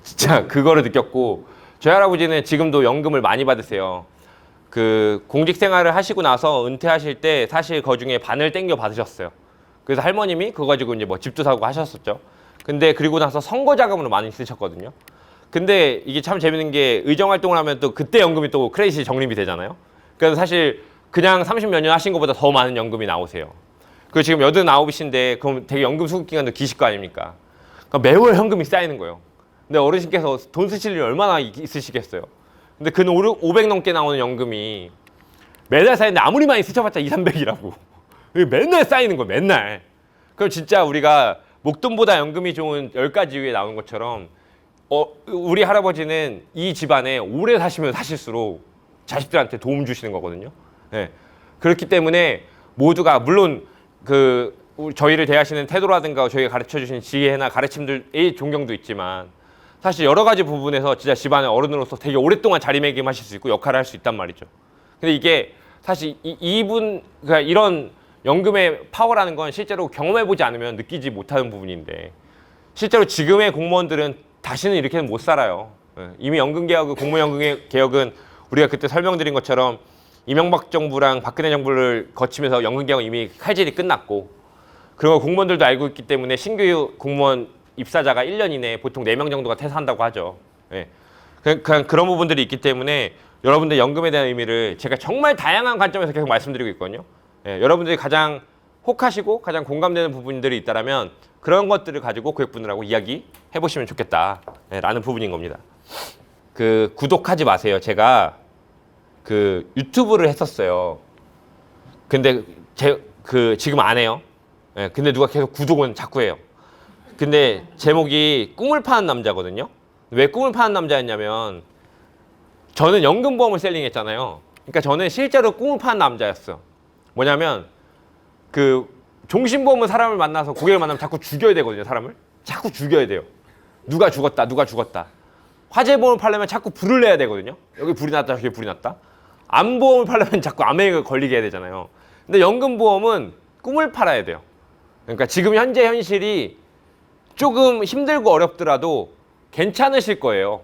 진짜 그거를 느꼈고 저희 할아버지는 지금도 연금을 많이 받으세요. 그 공직 생활을 하시고 나서 은퇴하실 때 사실 그 중에 반을 땡겨 받으셨어요. 그래서 할머님이 그거 가지고 이제 뭐 집도 사고 하셨었죠. 근데 그리고 나서 선거 자금으로 많이 쓰셨거든요. 근데 이게 참 재밌는 게 의정 활동을 하면 또 그때 연금이 또 크레딧이 적립이 되잖아요. 그래서 사실 그냥 30몇 년 하신 것보다 더 많은 연금이 나오세요. 그리고 지금 89이신데 그럼 되게 연금 수급 기간도 기실 거 아닙니까? 그러니까 매월 현금이 쌓이는 거예요. 근데 어르신께서 돈 쓰실 일이 얼마나 있으시겠어요. 근데 그 500 넘게 나오는 연금이 매달 쌓이는데 아무리 많이 쓰셔봤자 2, 300이라고. 맨날 쌓이는 거예요, 맨날. 그럼 진짜 우리가 목돈보다 연금이 좋은 10가지 이유에 나온 것처럼 우리 할아버지는 이 집안에 오래 사시면 사실수록 자식들한테 도움 주시는 거거든요. 네. 그렇기 때문에 모두가 물론 저희를 대하시는 태도라든가 저희가 가르쳐 주신 지혜나 가르침들의 존경도 있지만 사실 여러 가지 부분에서 진짜 집안의 어른으로서 되게 오랫동안 자리매김하실 수 있고 역할을 할 수 있단 말이죠. 근데 이게 사실 그러니까 이런 연금의 파워라는 건 실제로 경험해보지 않으면 느끼지 못하는 부분인데 실제로 지금의 공무원들은 다시는 이렇게는 못 살아요. 이미 연금개혁, 공무연금개혁은 우리가 그때 설명드린 것처럼 이명박 정부랑 박근혜 정부를 거치면서 연금개혁은 이미 칼질이 끝났고 그리고 공무원들도 알고 있기 때문에 신규 공무원 입사자가 1년 이내에 보통 4명 정도가 퇴사한다고 하죠. 예. 그냥 그런 부분들이 있기 때문에 여러분들 연금에 대한 의미를 제가 정말 다양한 관점에서 계속 말씀드리고 있거든요. 예. 여러분들이 가장 혹하시고 가장 공감되는 부분들이 있다면 그런 것들을 가지고 고객분들하고 이야기 해보시면 좋겠다. 예, 라는 부분인 겁니다. 구독하지 마세요. 제가 유튜브를 했었어요. 근데 지금 안 해요. 예, 근데 누가 계속 구독은 자꾸 해요. 근데 제목이 꿈을 파는 남자거든요. 왜 꿈을 파는 남자였냐면 저는 연금보험을 셀링했잖아요. 그러니까 저는 실제로 꿈을 파는 남자였어. 뭐냐면 종신보험은 사람을 만나서 고객을 만나면 자꾸 죽여야 되거든요. 사람을 자꾸 죽여야 돼요. 누가 죽었다. 화재보험을 팔려면 자꾸 불을 내야 되거든요. 여기 불이 났다 저기 불이 났다. 암보험을 팔려면 자꾸 암에 걸리게 해야 되잖아요. 근데 연금보험은 꿈을 팔아야 돼요. 그러니까 지금 현재 현실이 조금 힘들고 어렵더라도 괜찮으실 거예요.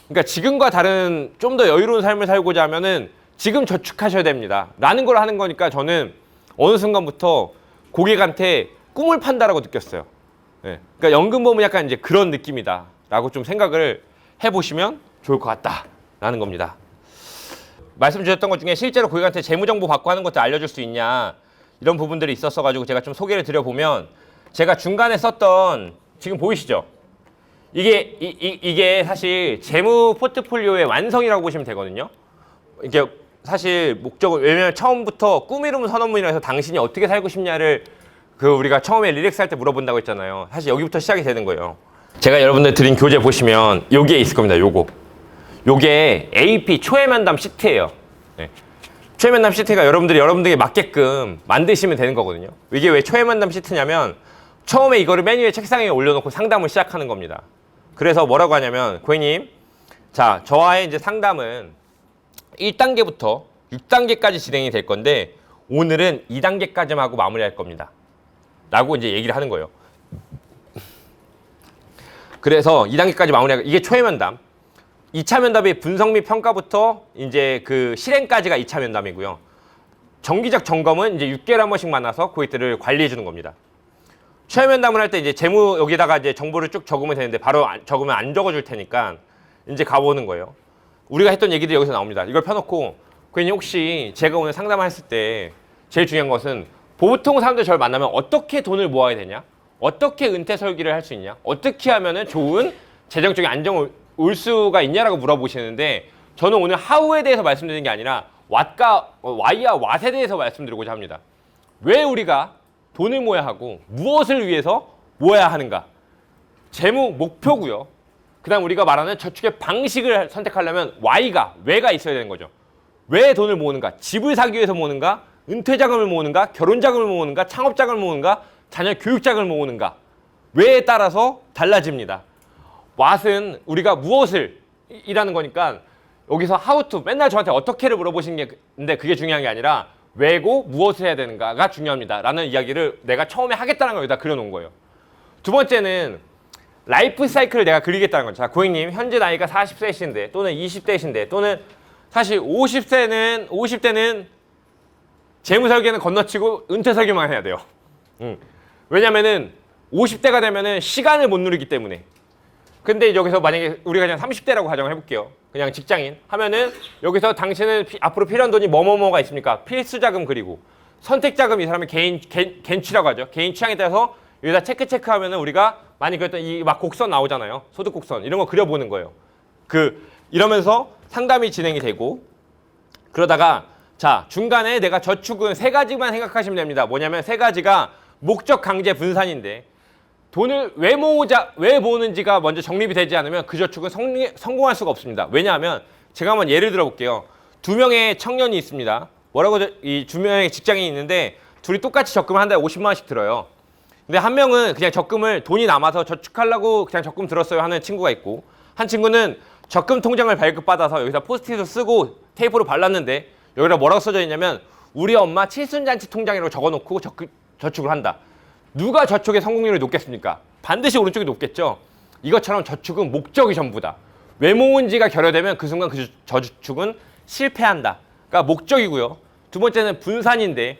그러니까 지금과 다른 좀 더 여유로운 삶을 살고자 하면은 지금 저축하셔야 됩니다. 라는 걸 하는 거니까 저는 어느 순간부터 고객한테 꿈을 판다라고 느꼈어요. 네. 그러니까 연금보험은 약간 이제 그런 느낌이다라고 좀 생각을 해보시면 좋을 것 같다라는 겁니다. 말씀 주셨던 것 중에 실제로 고객한테 재무정보 받고 하는 것도 알려줄 수 있냐 이런 부분들이 있었어가지고 제가 좀 소개를 드려보면 제가 중간에 썼던 지금 보이시죠? 이게 사실 재무 포트폴리오의 완성이라고 보시면 되거든요. 이게 사실 목적은 왜냐면 처음부터 꿈 이루는 선언문이라 해서 당신이 어떻게 살고 싶냐를 우리가 처음에 리렉스 할 때 물어본다고 했잖아요. 사실 여기부터 시작이 되는 거예요. 제가 여러분들 드린 교재 보시면 여기에 있을 겁니다. 요게 AP 초회면담 시트예요. 네. 초회면담 시트가 여러분들에게 맞게끔 만드시면 되는 거거든요. 이게 왜 초회면담 시트냐면 처음에 이거를 메뉴 에 책상에 올려놓고 상담을 시작하는 겁니다. 그래서 뭐라고 하냐면 고객님, 자 저와의 이제 상담은 1단계부터 6단계까지 진행이 될 건데 오늘은 2단계까지만 하고 마무리할 겁니다. 라고 이제 얘기를 하는 거예요. 그래서 2단계까지 마무리하고 이게 초회 면담. 2차 면담의 분석 및 평가부터 이제 실행까지가 2차 면담이고요. 정기적 점검은 이제 6개월에 한 번씩 만나서 고객들을 관리해 주는 겁니다. 초회 면담을 할 때 이제 재무 여기다가 이제 정보를 쭉 적으면 되는데 바로 적으면 안 적어 줄 테니까 이제 가보는 거예요. 우리가 했던 얘기들이 여기서 나옵니다. 이걸 펴놓고 고객님 혹시 제가 오늘 상담했을 때 제일 중요한 것은 보통 사람들 저를 만나면 어떻게 돈을 모아야 되냐? 어떻게 은퇴 설계를 할 수 있냐? 어떻게 하면은 좋은 재정적인 안정을 올 수가 있냐라고 물어보시는데 저는 오늘 하우에 대해서 말씀드리는 게 아니라 Y와 왓에 대해서 말씀드리고자 합니다. 왜 우리가 돈을 모아야 하고 무엇을 위해서 모아야 하는가? 재무 목표고요. 그 다음 우리가 말하는 저축의 방식을 선택하려면 왜가 있어야 되는 거죠. 왜 돈을 모으는가? 집을 사기 위해서 모으는가? 은퇴 자금을 모으는가? 결혼 자금을 모으는가? 창업 자금을 모으는가? 자녀 교육 자금을 모으는가? 왜에 따라서 달라집니다. 왓은 우리가 무엇을 이라는 거니까 여기서 how to 맨날 저한테 어떻게를 물어보시는 게 근데 그게 중요한 게 아니라 왜고 무엇을 해야 되는가가 중요합니다. 라는 이야기를 내가 처음에 하겠다는 걸 여기다 그려놓은 거예요. 두 번째는 라이프 사이클을 내가 그리겠다는 거죠. 자, 고객님 현재 나이가 40세이신데 또는 20대이신데 또는 사실 50대는 재무 설계는 건너치고 은퇴 설계만 해야 돼요. 왜냐면은 50대가 되면은 시간을 못 누리기 때문에. 근데 여기서 만약에 우리가 그냥 30대라고 가정을 해볼게요. 그냥 직장인 하면은 여기서 당신은 앞으로 필요한 돈이 뭐가 있습니까? 필수 자금 그리고 선택 자금 이 사람의 개인 취라고 하죠. 개인 취향에 따라서 여기다 체크하면은 우리가 많이 그랬던 이 막 곡선 나오잖아요. 소득 곡선 이런 거 그려보는 거예요. 이러면서 상담이 진행이 되고 그러다가 자 중간에 내가 저축은 3가지만 생각하시면 됩니다. 뭐냐면 3가지가 목적 강제 분산인데 돈을 왜 모으는지가 먼저 정립이 되지 않으면 그 저축은 성공할 수가 없습니다. 왜냐하면 제가 한번 예를 들어 볼게요. 2명의 청년이 있습니다. 이 2명의 직장인이 있는데 둘이 똑같이 적금을 한 달에 50만 원씩 들어요. 근데 한 명은 그냥 적금을 돈이 남아서 저축하려고 그냥 적금 들었어요 하는 친구가 있고, 한 친구는 적금 통장을 발급받아서 여기다 포스트잇을 쓰고 테이프로 발랐는데 여기다 뭐라고 써져 있냐면 우리 엄마 칠순잔치 통장이라고 적어놓고 저축을 한다. 누가 저축의 성공률이 높겠습니까? 반드시 오른쪽이 높겠죠. 이것처럼 저축은 목적이 전부다. 왜 모은지가 결여되면 그 순간 그 저축은 실패한다. 그러니까 목적이고요. 두 번째는 분산인데,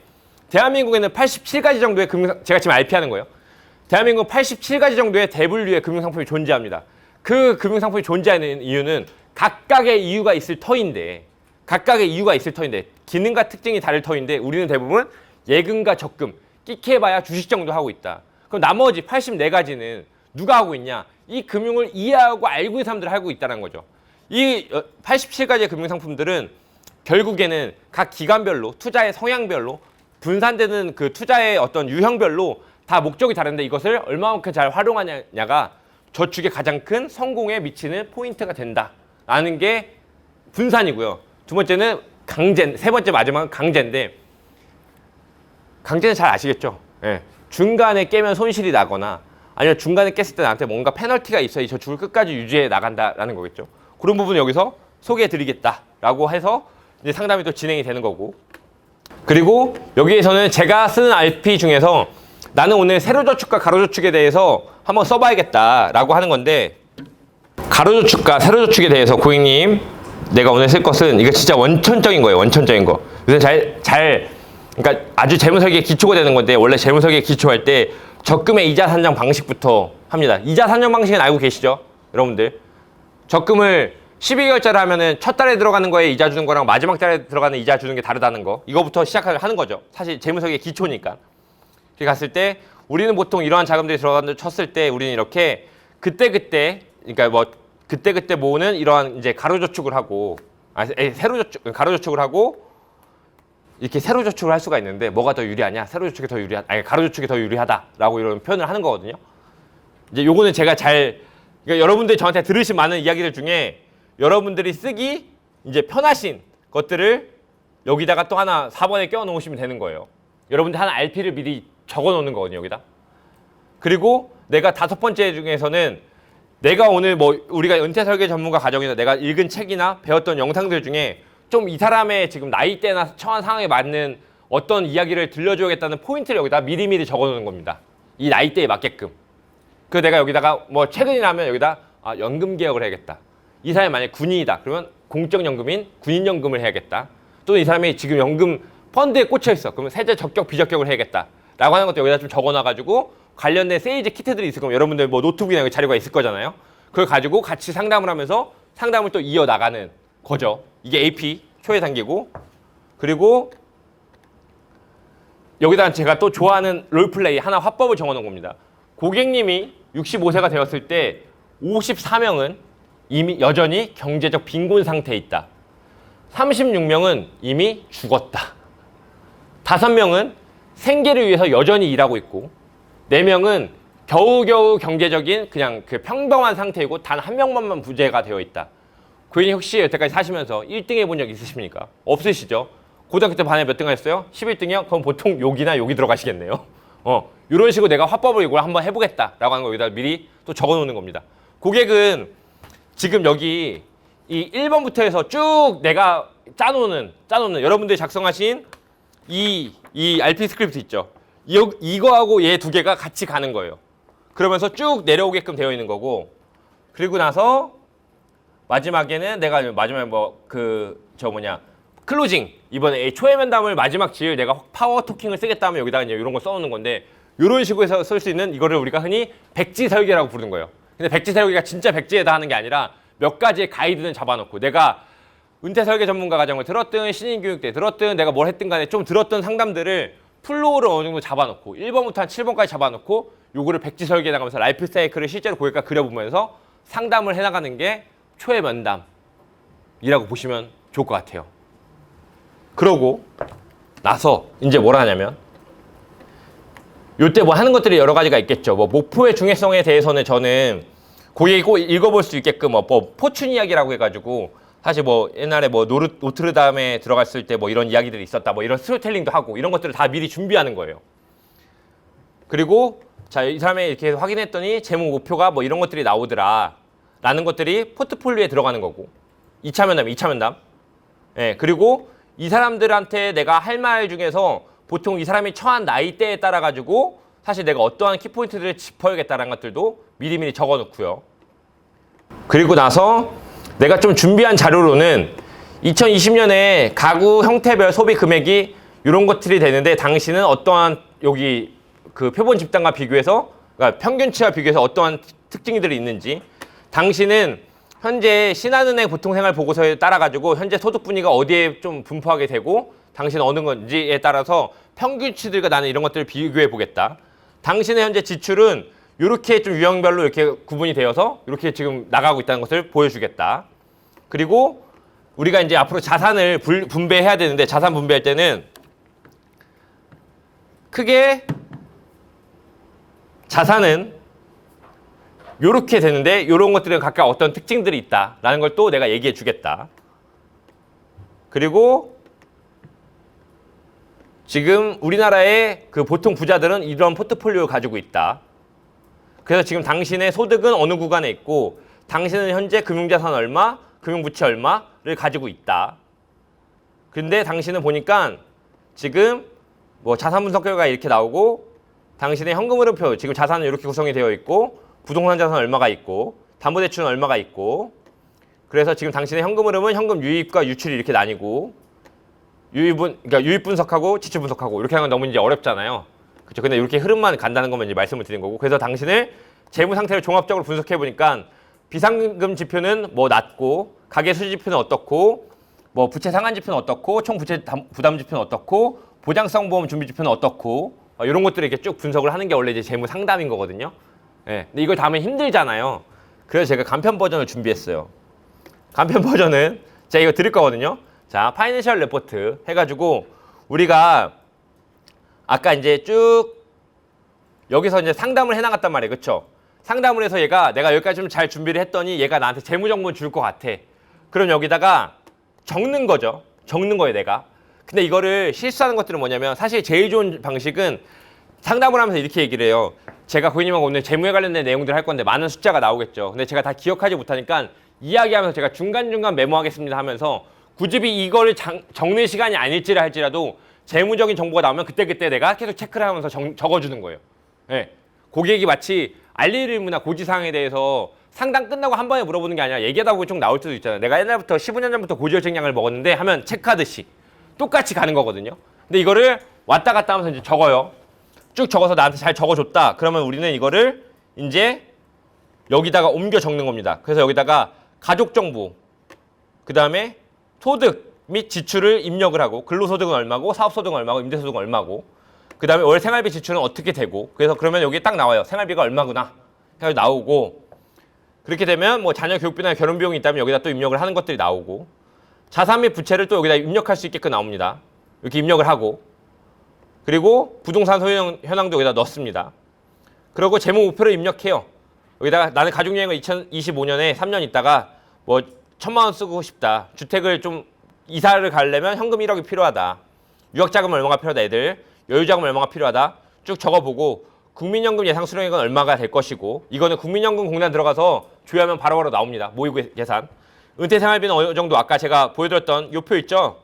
대한민국에는 87가지 정도의 제가 지금 RP하는 거예요. 대한민국 87가지 정도의 대분류의 금융상품이 존재합니다. 그 금융상품이 존재하는 이유는 각각의 이유가 있을 터인데, 기능과 특징이 다를 터인데, 우리는 대부분 예금과 적금, 끼케봐야 주식 정도 하고 있다. 그럼 나머지 84가지는 누가 하고 있냐? 이 금융을 이해하고 알고 있는 사람들이 하고 있다는 거죠. 이 87가지의 금융상품들은 결국에는 각 기관별로, 투자의 성향별로, 분산되는 그 투자의 어떤 유형별로 다 목적이 다른데 이것을 얼마만큼 잘 활용하냐가 저축의 가장 큰 성공에 미치는 포인트가 된다라는 게 분산이고요. 두 번째는 강제, 세 번째 마지막은 강제인데, 강제는 잘 아시겠죠? 예. 중간에 깨면 손실이 나거나 아니면 중간에 깼을 때 나한테 뭔가 페널티가 있어야 이 저축을 끝까지 유지해 나간다라는 거겠죠. 그런 부분을 여기서 소개해 드리겠다라고 해서 이제 상담이 또 진행이 되는 거고, 그리고 여기에서는 제가 쓰는 RP 중에서 나는 오늘 세로저축과 가로저축에 대해서 한번 써봐야겠다라고 하는 건데, 가로저축과 세로저축에 대해서 고객님, 내가 오늘 쓸 것은 이거 진짜 원천적인 거예요. 원천적인 거. 그래서 그러니까 아주 재무설계의 기초가 되는 건데, 원래 재무설계 기초할 때 적금의 이자 산정 방식부터 합니다. 이자 산정 방식은 알고 계시죠? 여러분들. 적금을 12개월짜리 하면은 첫 달에 들어가는 거에 이자 주는 거랑 마지막 달에 들어가는 이자 주는 게 다르다는 거. 이거부터 시작하는 거죠. 사실 재무설계의 기초니까. 이렇게 갔을 때 우리는 보통 이러한 자금들이 들어간다 쳤을 때 우리는 이렇게 그때그때, 그러니까 뭐 그때그때 모으는 이러한 이제 가로저축을 하고, 가로저축을 하고 이렇게 세로저축을 할 수가 있는데, 뭐가 더 유리하냐? 세로저축이 더 유리하다. 아니, 가로저축이 더 유리하다라고 이런 표현을 하는 거거든요. 이제 요거는 제가 그러니까 여러분들이 저한테 들으신 많은 이야기들 중에 여러분들이 쓰기 이제 편하신 것들을 여기다가 또 하나 4번에 껴 놓으시면 되는 거예요. 여러분들 하나 RP를 미리 적어 놓는 거거든요, 여기다. 그리고 내가 5번째 중에서는 내가 오늘 뭐 우리가 은퇴설계 전문가 과정에서 내가 읽은 책이나 배웠던 영상들 중에 좀 이 사람의 지금 나이대나 처한 상황에 맞는 어떤 이야기를 들려줘야겠다는 포인트를 여기다 미리미리 적어놓는 겁니다. 이 나이대에 맞게끔. 그래서 내가 여기다가 뭐 최근이라면 여기다 연금 개혁을 해야겠다. 이 사람이 만약에 군인이다. 그러면 공적연금인 군인연금을 해야겠다. 또는 이 사람이 지금 연금 펀드에 꽂혀있어. 그러면 세제 적격 비적격을 해야겠다. 라고 하는 것도 여기다 좀 적어놔가지고 관련된 세일즈 키트들이 있을 거면 여러분들 뭐 노트북이나 자료가 있을 거잖아요. 그걸 가지고 같이 상담을 하면서 상담을 또 이어나가는 거죠. 이게 AP 초회 단계고, 그리고 여기다 제가 또 좋아하는 롤플레이 하나 화법을 정해놓은 겁니다. 고객님이 65세가 되었을 때 54명은 이미 여전히 경제적 빈곤 상태에 있다. 36명은 이미 죽었다. 5명은 생계를 위해서 여전히 일하고 있고, 4명은 겨우겨우 경제적인 그냥 그 평범한 상태이고 단 1명만 부재가 되어 있다. 고객님 혹시 여태까지 사시면서 1등 해본 적 있으십니까? 없으시죠? 고등학교 때 반에 몇 등 하셨어요? 11등이요? 그럼 보통 여기나 여기 들어가시겠네요. 이런 식으로 내가 화법을 이걸 한번 해보겠다라고 하는 거 여기다 미리 또 적어놓는 겁니다. 고객은 지금 여기 이 1번부터 해서 쭉 내가 짜놓는 여러분들이 작성하신 이 RP 스크립트 있죠? 이거하고 얘 두 개가 같이 가는 거예요. 그러면서 쭉 내려오게끔 되어 있는 거고, 그리고 나서 마지막에는 내가 마지막에 클로징, 이번에 초회 면담을 마지막 지을 내가 파워 토킹을 쓰겠다 하면 여기다가 이제 이런 거 써놓는 건데, 이런 식으로 해서 쓸 수 있는 이거를 우리가 흔히 백지 설계라고 부르는 거예요. 근데 백지 설계가 진짜 백지에다 하는 게 아니라 몇 가지의 가이드는 잡아놓고, 내가 은퇴 설계 전문가 과정을 들었든 신인 교육 때 들었든 내가 뭘 했든 간에 좀 들었던 상담들을 플로우를 어느 정도 잡아놓고 1번부터 한 7번까지 잡아놓고 요거를 백지 설계해 나가면서 라이프 사이클을 실제로 고객과 그려보면서 상담을 해나가는 게 초회 면담이라고 보시면 좋을 것 같아요. 그러고 나서 이제 뭘 하냐면, 요때 뭐 하는 것들이 여러 가지가 있겠죠. 뭐 목표의 중요성에 대해서는 저는 고객이 꼭 읽어볼 수 있게끔 뭐 포춘 이야기라고 해가지고 사실 뭐 옛날에 뭐 노트르담에 들어갔을 때 뭐 이런 이야기들이 있었다. 뭐 이런 스토리텔링도 하고 이런 것들을 다 미리 준비하는 거예요. 그리고 자, 이 사람이 이렇게 확인했더니 재무 목표가 뭐 이런 것들이 나오더라. 라는 것들이 포트폴리오에 들어가는 거고. 2차 면담, 2차 면담. 예, 그리고 이 사람들한테 내가 할 말 중에서 보통 이 사람이 처한 나이대에 따라 가지고 사실 내가 어떠한 키포인트들을 짚어야겠다는 것들도 미리미리 적어 놓고요. 그리고 나서 내가 좀 준비한 자료로는 2020년에 가구 형태별 소비 금액이 이런 것들이 되는데 당신은 어떠한 여기 그 표본 집단과 비교해서 그러니까 평균치와 비교해서 어떠한 특징들이 있는지 당신은 현재 신한은행 보통생활 보고서에 따라 가지고 현재 소득 분위기가 어디에 좀 분포하게 되고 당신은 어느 건지에 따라서 평균치들과 나는 이런 것들을 비교해 보겠다. 당신의 현재 지출은 이렇게 좀 유형별로 이렇게 구분이 되어서 이렇게 지금 나가고 있다는 것을 보여주겠다. 그리고 우리가 이제 앞으로 자산을 분배해야 되는데 자산 분배할 때는 크게 자산은 이렇게 되는데 이런 것들은 각각 어떤 특징들이 있다라는 걸 또 내가 얘기해 주겠다. 그리고 지금 우리나라의 그 보통 부자들은 이런 포트폴리오를 가지고 있다. 그래서 지금 당신의 소득은 어느 구간에 있고 당신은 현재 금융자산 얼마, 금융부채 얼마를 가지고 있다. 근데 당신은 보니까 지금 뭐 자산 분석 결과가 이렇게 나오고 당신의 현금 흐름표, 지금 자산은 이렇게 구성이 되어 있고 부동산 자산 얼마가 있고 담보대출은 얼마가 있고 그래서 지금 당신의 현금 흐름은 현금 유입과 유출이 이렇게 나뉘고 그러니까 유입 분석하고 지출 분석하고 이렇게 하는 건 너무 이제 어렵잖아요. 그렇죠? 근데 이렇게 흐름만 간다는 것만 이제 말씀을 드린 거고 그래서 당신의 재무 상태를 종합적으로 분석해 보니까 비상금 지표는 뭐 낮고 가계 수지 지표는 어떻고 뭐 부채 상환 지표는 어떻고 총 부채 부담 지표는 어떻고 보장성 보험 준비 지표는 어떻고 이런 것들을 이렇게 쭉 분석을 하는 게 원래 이제 재무 상담인 거거든요. 예. 근데 이걸 다 하면 힘들잖아요. 그래서 제가 간편 버전을 준비했어요. 간편 버전은 제가 이거 드릴 거거든요. 자, 파이낸셜 레포트 해가지고 우리가 아까 이제 쭉 여기서 이제 상담을 해나갔단 말이에요. 그쵸? 상담을 해서 얘가 내가 여기까지 좀 잘 준비를 했더니 얘가 나한테 재무 정보를 줄 것 같아. 그럼 여기다가 적는 거죠. 적는 거예요, 내가. 근데 이거를 실수하는 것들은 뭐냐면 사실 제일 좋은 방식은 상담을 하면서 이렇게 얘기를 해요. 제가 고객님하고 오늘 재무에 관련된 내용들을 할 건데 많은 숫자가 나오겠죠. 근데 제가 다 기억하지 못하니까 이야기하면서 제가 중간중간 메모하겠습니다 하면서 굳이 이거를 적는 시간이 아닐지라 할지라도 재무적인 정보가 나오면 그때그때 내가 계속 체크를 하면서 적어주는 거예요. 네. 고객이 마치 알릴 의무나 고지사항에 대해서 상담 끝나고 한 번에 물어보는 게 아니라 얘기하다 보면 좀 나올 수도 있잖아요. 내가 옛날부터 15년 전부터 고지혈증약을 먹었는데 하면 체크하듯이 똑같이 가는 거거든요. 근데 이거를 왔다 갔다 하면서 이제 적어요. 쭉 적어서 나한테 잘 적어줬다. 그러면 우리는 이거를 이제 여기다가 옮겨 적는 겁니다. 그래서 여기다가 가족 정보, 그 다음에 소득 및 지출을 입력을 하고 근로소득은 얼마고 사업소득은 얼마고 임대소득은 얼마고 그 다음에 월 생활비 지출은 어떻게 되고 그래서 그러면 여기 딱 나와요. 생활비가 얼마구나 해서 나오고 그렇게 되면 뭐 자녀 교육비나 결혼 비용이 있다면 여기다 또 입력을 하는 것들이 나오고 자산 및 부채를 또 여기다 입력할 수 있게끔 나옵니다. 이렇게 입력을 하고 그리고 부동산 소유 현황도 여기다 넣습니다. 그리고 재무 목표를 입력해요. 여기다가 나는 가족여행을 2025년에 3년 있다가 뭐 1,000만 원 쓰고 싶다. 주택을 좀 이사를 가려면 현금 1억이 필요하다. 유학자금 얼마가 필요하다. 애들 여유자금 얼마가 필요하다. 쭉 적어보고 국민연금 예상 수령액은 얼마가 될 것이고 이거는 국민연금 공단 들어가서 조회하면 바로바로 나옵니다. 모의고 계산. 은퇴 생활비는 어느 정도 아까 제가 보여드렸던 요 표 있죠?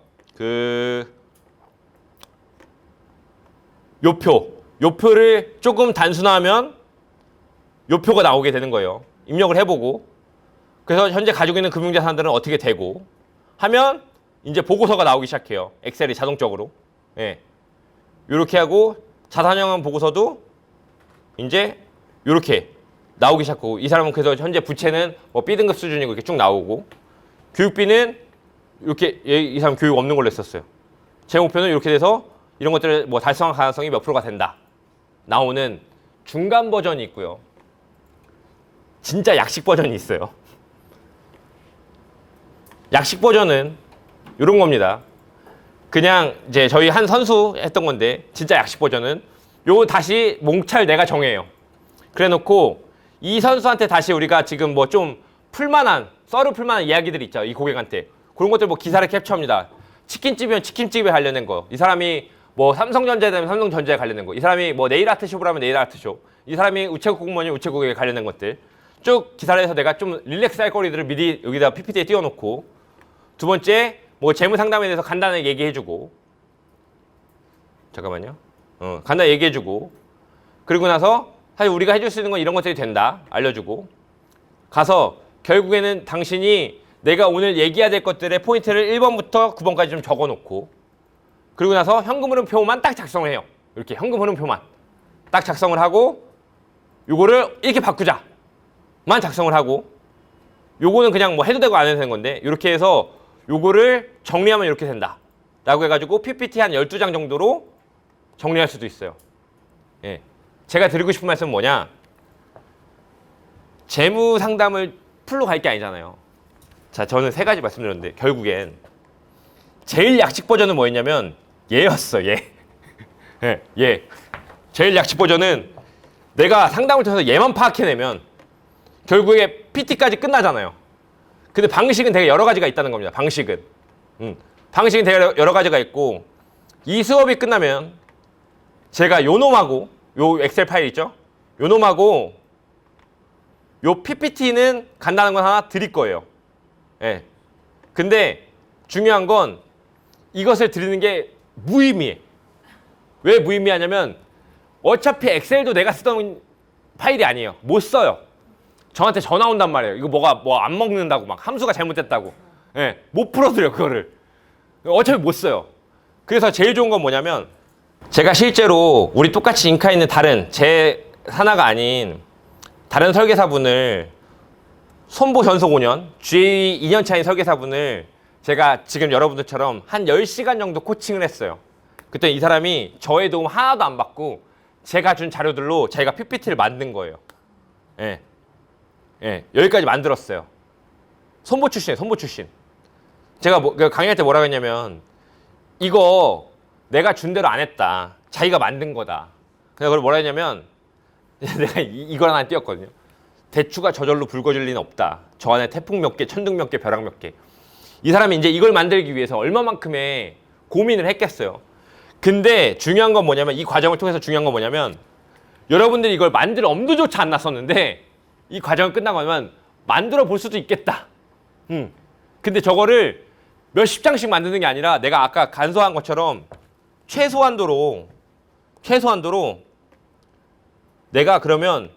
요 표를 조금 단순화하면 요 표가 나오게 되는 거예요. 입력을 해보고 그래서 현재 가지고 있는 금융자산들은 어떻게 되고 하면 이제 보고서가 나오기 시작해요. 엑셀이 자동적으로. 예. 요렇게 하고 자산형한 보고서도 이제 요렇게 나오기 시작하고 이 사람은 그래서 현재 부채는 뭐 B등급 수준이고 이렇게 쭉 나오고 교육비는 이렇게 이 사람 교육 없는 걸로 했었어요. 제 목표는 이렇게 돼서 이런 것들을 뭐 달성할 가능성이 몇 프로가 된다. 나오는 중간 버전이 있고요. 진짜 약식 버전이 있어요. 약식 버전은 이런 겁니다. 그냥 이제 저희 한 선수 했던 건데 진짜 약식 버전은 요 다시 몽찰 내가 정해요. 그래 놓고 이 선수한테 다시 우리가 지금 뭐 좀 풀만한 썰을 풀만한 이야기들이 있죠. 이 고객한테 그런 것들 뭐 기사를 캡처합니다. 치킨집이면 치킨집에 관련된 거, 이 사람이 뭐 삼성전자에 되면 삼성전자에 관련된 거, 이 사람이 뭐 네일아트숍을 하면 네일아트숍, 이 사람이 우체국 공무원이면 우체국에 관련된 것들 쭉 기사를 해서 내가 좀 릴렉스 할 거리들을 미리 여기다 PPT에 띄워놓고, 두 번째 뭐 재무 상담에 대해서 간단하게 얘기해주고, 잠깐만요. 간단히 얘기해주고, 그리고 나서 사실 우리가 해줄 수 있는 건 이런 것들이 된다 알려주고, 가서 결국에는 당신이 내가 오늘 얘기해야 될 것들의 포인트를 1번부터 9번까지 좀 적어놓고, 그리고 나서 현금 흐름 표만 딱 작성을 해요. 이렇게 현금 흐름 표만 딱 작성을 하고, 요거를 이렇게 바꾸자만 작성을 하고, 요거는 그냥 뭐 해도 되고 안 해도 되는 건데, 이렇게 해서 요거를 정리하면 이렇게 된다 라고 해가지고 PPT 한 12장 정도로 정리할 수도 있어요. 예. 제가 드리고 싶은 말씀은 뭐냐, 재무 상담을 풀로 갈 게 아니잖아요. 자, 저는 3가지 말씀드렸는데 결국엔 제일 약식 버전은 뭐였냐면 얘였어. 얘. 예, 얘. 제일 약식 버전은 내가 상담을 통해서 얘만 파악해내면 결국에 PT까지 끝나잖아요. 근데 방식은 되게 여러 가지가 있다는 겁니다. 방식은. 방식은 되게 여러 가지가 있고, 이 수업이 끝나면 제가 요 놈하고 요 엑셀 파일 있죠? 요 놈하고 요 PPT는 간단한 건 하나 드릴 거예요. 예. 근데 중요한 건 이것을 드리는 게 무의미해. 왜 무의미하냐면 어차피 엑셀도 내가 쓰던 파일이 아니에요. 못 써요. 저한테 전화 온단 말이에요. 이거 뭐가 뭐 안 먹는다고, 막 함수가 잘못됐다고. 예. 못 풀어드려 그거를. 어차피 못 써요. 그래서 제일 좋은 건 뭐냐면, 제가 실제로 우리 똑같이 인카 있는 다른 제 산하가 아닌 다른 설계사분을, 손보 전속 5년, GA 2년 차인 설계사분을 제가 지금 여러분들처럼 한 10시간 정도 코칭을 했어요. 그때 이 사람이 저의 도움 하나도 안 받고 제가 준 자료들로 자기가 PPT를 만든 거예요. 예. 예. 여기까지 만들었어요. 손보 출신이에요. 손보 출신. 제가 강의할 때 뭐라고 했냐면, 이거 내가 준 대로 안 했다. 자기가 만든 거다. 그래서 그걸 뭐라 했냐면, 내가 이걸 하나 띄웠거든요. 대추가 저절로 붉어질 리는 없다. 저 안에 태풍 몇 개, 천둥 몇 개, 벼락 몇 개. 이 사람이 이제 이걸 만들기 위해서 얼마만큼의 고민을 했겠어요. 근데 중요한 건 뭐냐면, 이 과정을 통해서 중요한 건 뭐냐면, 여러분들이 이걸 만들 엄두조차 안 났었는데 이 과정을 끝나고 나면 만들어 볼 수도 있겠다. 근데 저거를 몇십 장씩 만드는 게 아니라, 내가 아까 간소한 것처럼 최소한도로 내가 그럼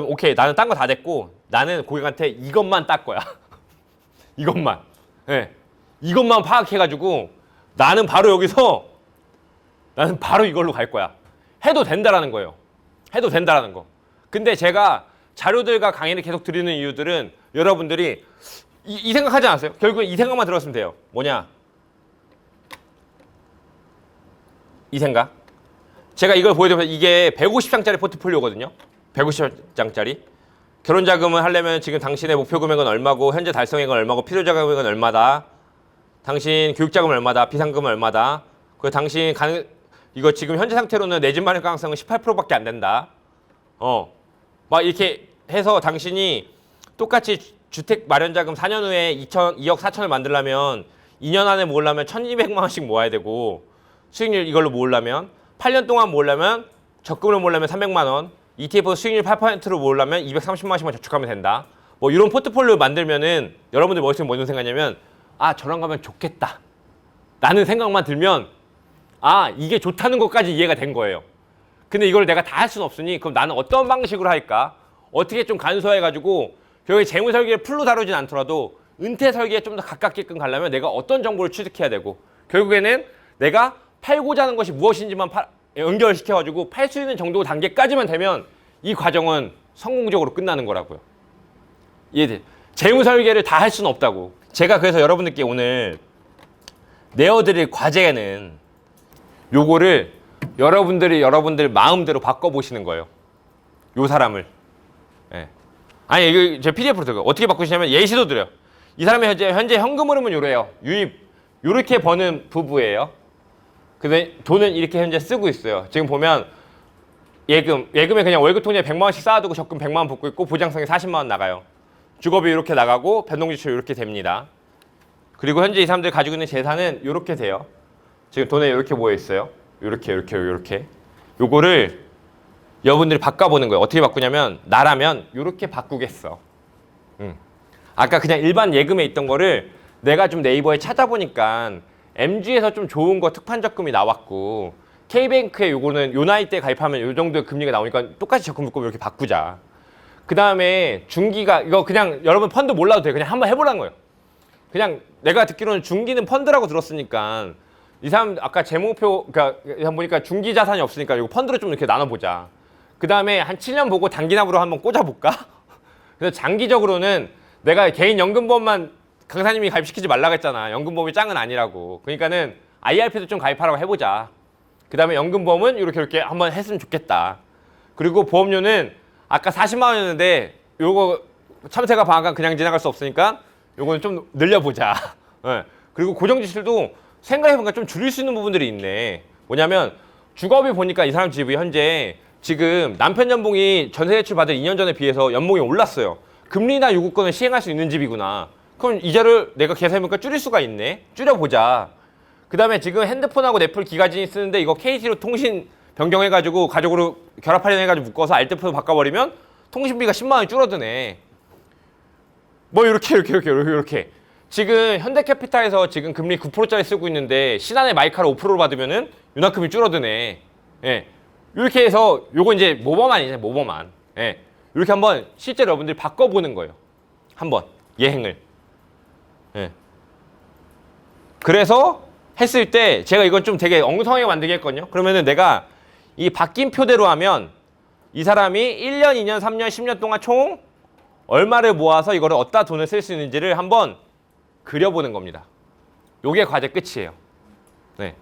오케이, 나는 딴 거 다 됐고 나는 고객한테 이것만 딸 거야. 이것만. 예. 이것만 파악해가지고 나는 바로 이걸로 갈 거야. 해도 된다라는 거예요. 해도 된다라는 거. 근데 제가 자료들과 강의를 계속 드리는 이유들은 여러분들이 이 생각하지 않았어요? 결국에 이 생각만 들었으면 돼요. 뭐냐? 이 생각. 제가 이걸 보여드리면, 이게 150장짜리 포트폴리오거든요. 150장짜리. 결혼 자금을 하려면 지금 당신의 목표 금액은 얼마고, 현재 달성액은 얼마고, 필요 자금액은 얼마다, 당신 교육 자금은 얼마다, 비상금은 얼마다, 그리고 당신 이거 지금 현재 상태로는 내 집 마련 가능성은 18%밖에 안 된다. 막 이렇게 해서 당신이 똑같이 주택 마련 자금 4년 후에 2억 4천을 만들려면 2년 안에 모으려면 1,200만 원씩 모아야 되고, 수익률 이걸로 모으려면 8년 동안 모으려면, 적금으로 모으려면 300만 원, ETF 수익률 8%로 모으려면 230만 원씩만 저축하면 된다. 뭐 이런 포트폴리오 만들면은 여러분들 머릿속에 뭐든 생각하냐면, 아, 저랑 가면 좋겠다 라는 생각만 들면, 아, 이게 좋다는 것까지 이해가 된 거예요. 근데 이걸 내가 다 할 수는 없으니, 그럼 나는 어떤 방식으로 할까? 어떻게 좀 간소해가지고 결국에 재무 설계를 풀로 다루진 않더라도 은퇴 설계에 좀 더 가깝게끔 가려면 내가 어떤 정보를 취득해야 되고, 결국에는 내가 팔고자 하는 것이 무엇인지만 연결시켜가지고 팔 수 있는 정도 단계까지만 되면 이 과정은 성공적으로 끝나는 거라고요. 이해돼? 재무 설계를 다 할 수는 없다고. 제가 그래서 여러분들께 오늘 내어드릴 과제는 요거를 여러분들 마음대로 바꿔보시는 거예요. 요 사람을. 예. 아니, 이거 제 PDF로 들어요. 어떻게 바꾸시냐면 예시도 드려요. 이 사람이 현재 현금 흐름은 요래요. 유입 요렇게 버는 부부예요. 근데 돈은 이렇게 현재 쓰고 있어요. 지금 보면 예금에 그냥 월급 통장에 100만 원씩 쌓아두고 적금 100만 원 붓고 있고, 보장성에 40만 원 나가요. 주거비 이렇게 나가고 변동지출 이렇게 됩니다. 그리고 현재 이 사람들이 가지고 있는 재산은 이렇게 돼요. 지금 돈에 이렇게 모여 있어요. 이렇게. 요거를 여러분들이 바꿔보는 거예요. 어떻게 바꾸냐면 나라면 이렇게 바꾸겠어. 아까 그냥 일반 예금에 있던 거를 내가 좀 네이버에 찾아보니까 MG에서 좀 좋은 거 특판 적금이 나왔고 K뱅크에 요거는 요 나이 때 가입하면 요 정도의 금리가 나오니까 똑같이 적금 묶고 이렇게 바꾸자. 그 다음에 중기가 이거 그냥 여러분 펀드 몰라도 돼요. 그냥 한번 해보라는 거예요. 그냥 내가 듣기로는 중기는 펀드라고 들었으니까 이 사람 아까 재무표 그러니까 보니까 중기 자산이 없으니까 이거 펀드로 좀 이렇게 나눠보자. 그 다음에 한 7년 보고 단기납으로 한번 꽂아볼까? 그래서 장기적으로는 내가 개인 연금보험만 강사님이 가입시키지 말라고 했잖아. 연금보험이 짱은 아니라고. 그러니까는 IRP도 좀 가입하라고 해보자. 그 다음에 연금보험은 이렇게 한번 했으면 좋겠다. 그리고 보험료는 아까 40만 원이었는데 요거 참새가 방앗간 그냥 지나갈 수 없으니까 요거는 좀 늘려보자. 네. 그리고 고정지출도 생각해보니까 좀 줄일 수 있는 부분들이 있네. 뭐냐면 주거비 보니까 이 사람 집이 현재 지금 남편 연봉이 전세 대출 받을 2년 전에 비해서 연봉이 올랐어요. 금리나 요구권을 시행할 수 있는 집이구나. 그럼 이자를 내가 계산해보니까 줄일 수가 있네. 줄여보자. 그 다음에 지금 핸드폰하고 넷플 기가진이 쓰는데 이거 KT로 통신 변경해가지고 가족으로 결합 할인해가지고 묶어서 알뜰폰으로 바꿔버리면 통신비가 10만 원이 줄어드네. 뭐 이렇게. 지금 현대캐피탈에서 지금 금리 9%짜리 쓰고 있는데 신한의 마이카를 5%로 받으면은 요만큼이 줄어드네. 예. 이렇게 해서 요거 이제 모범안이잖아요. 모범안. 예. 이렇게 한번 실제로 여러분들이 바꿔보는 거예요. 한번 예행을. 예. 그래서 했을 때 제가 이건 좀 되게 엉성하게 만들게 했거든요. 그러면은 내가 이 바뀐 표대로 하면 이 사람이 1년, 2년, 3년, 10년 동안 총 얼마를 모아서 이거를 어디다 돈을 쓸 수 있는지를 한번 그려보는 겁니다. 요게 과제 끝이에요. 네.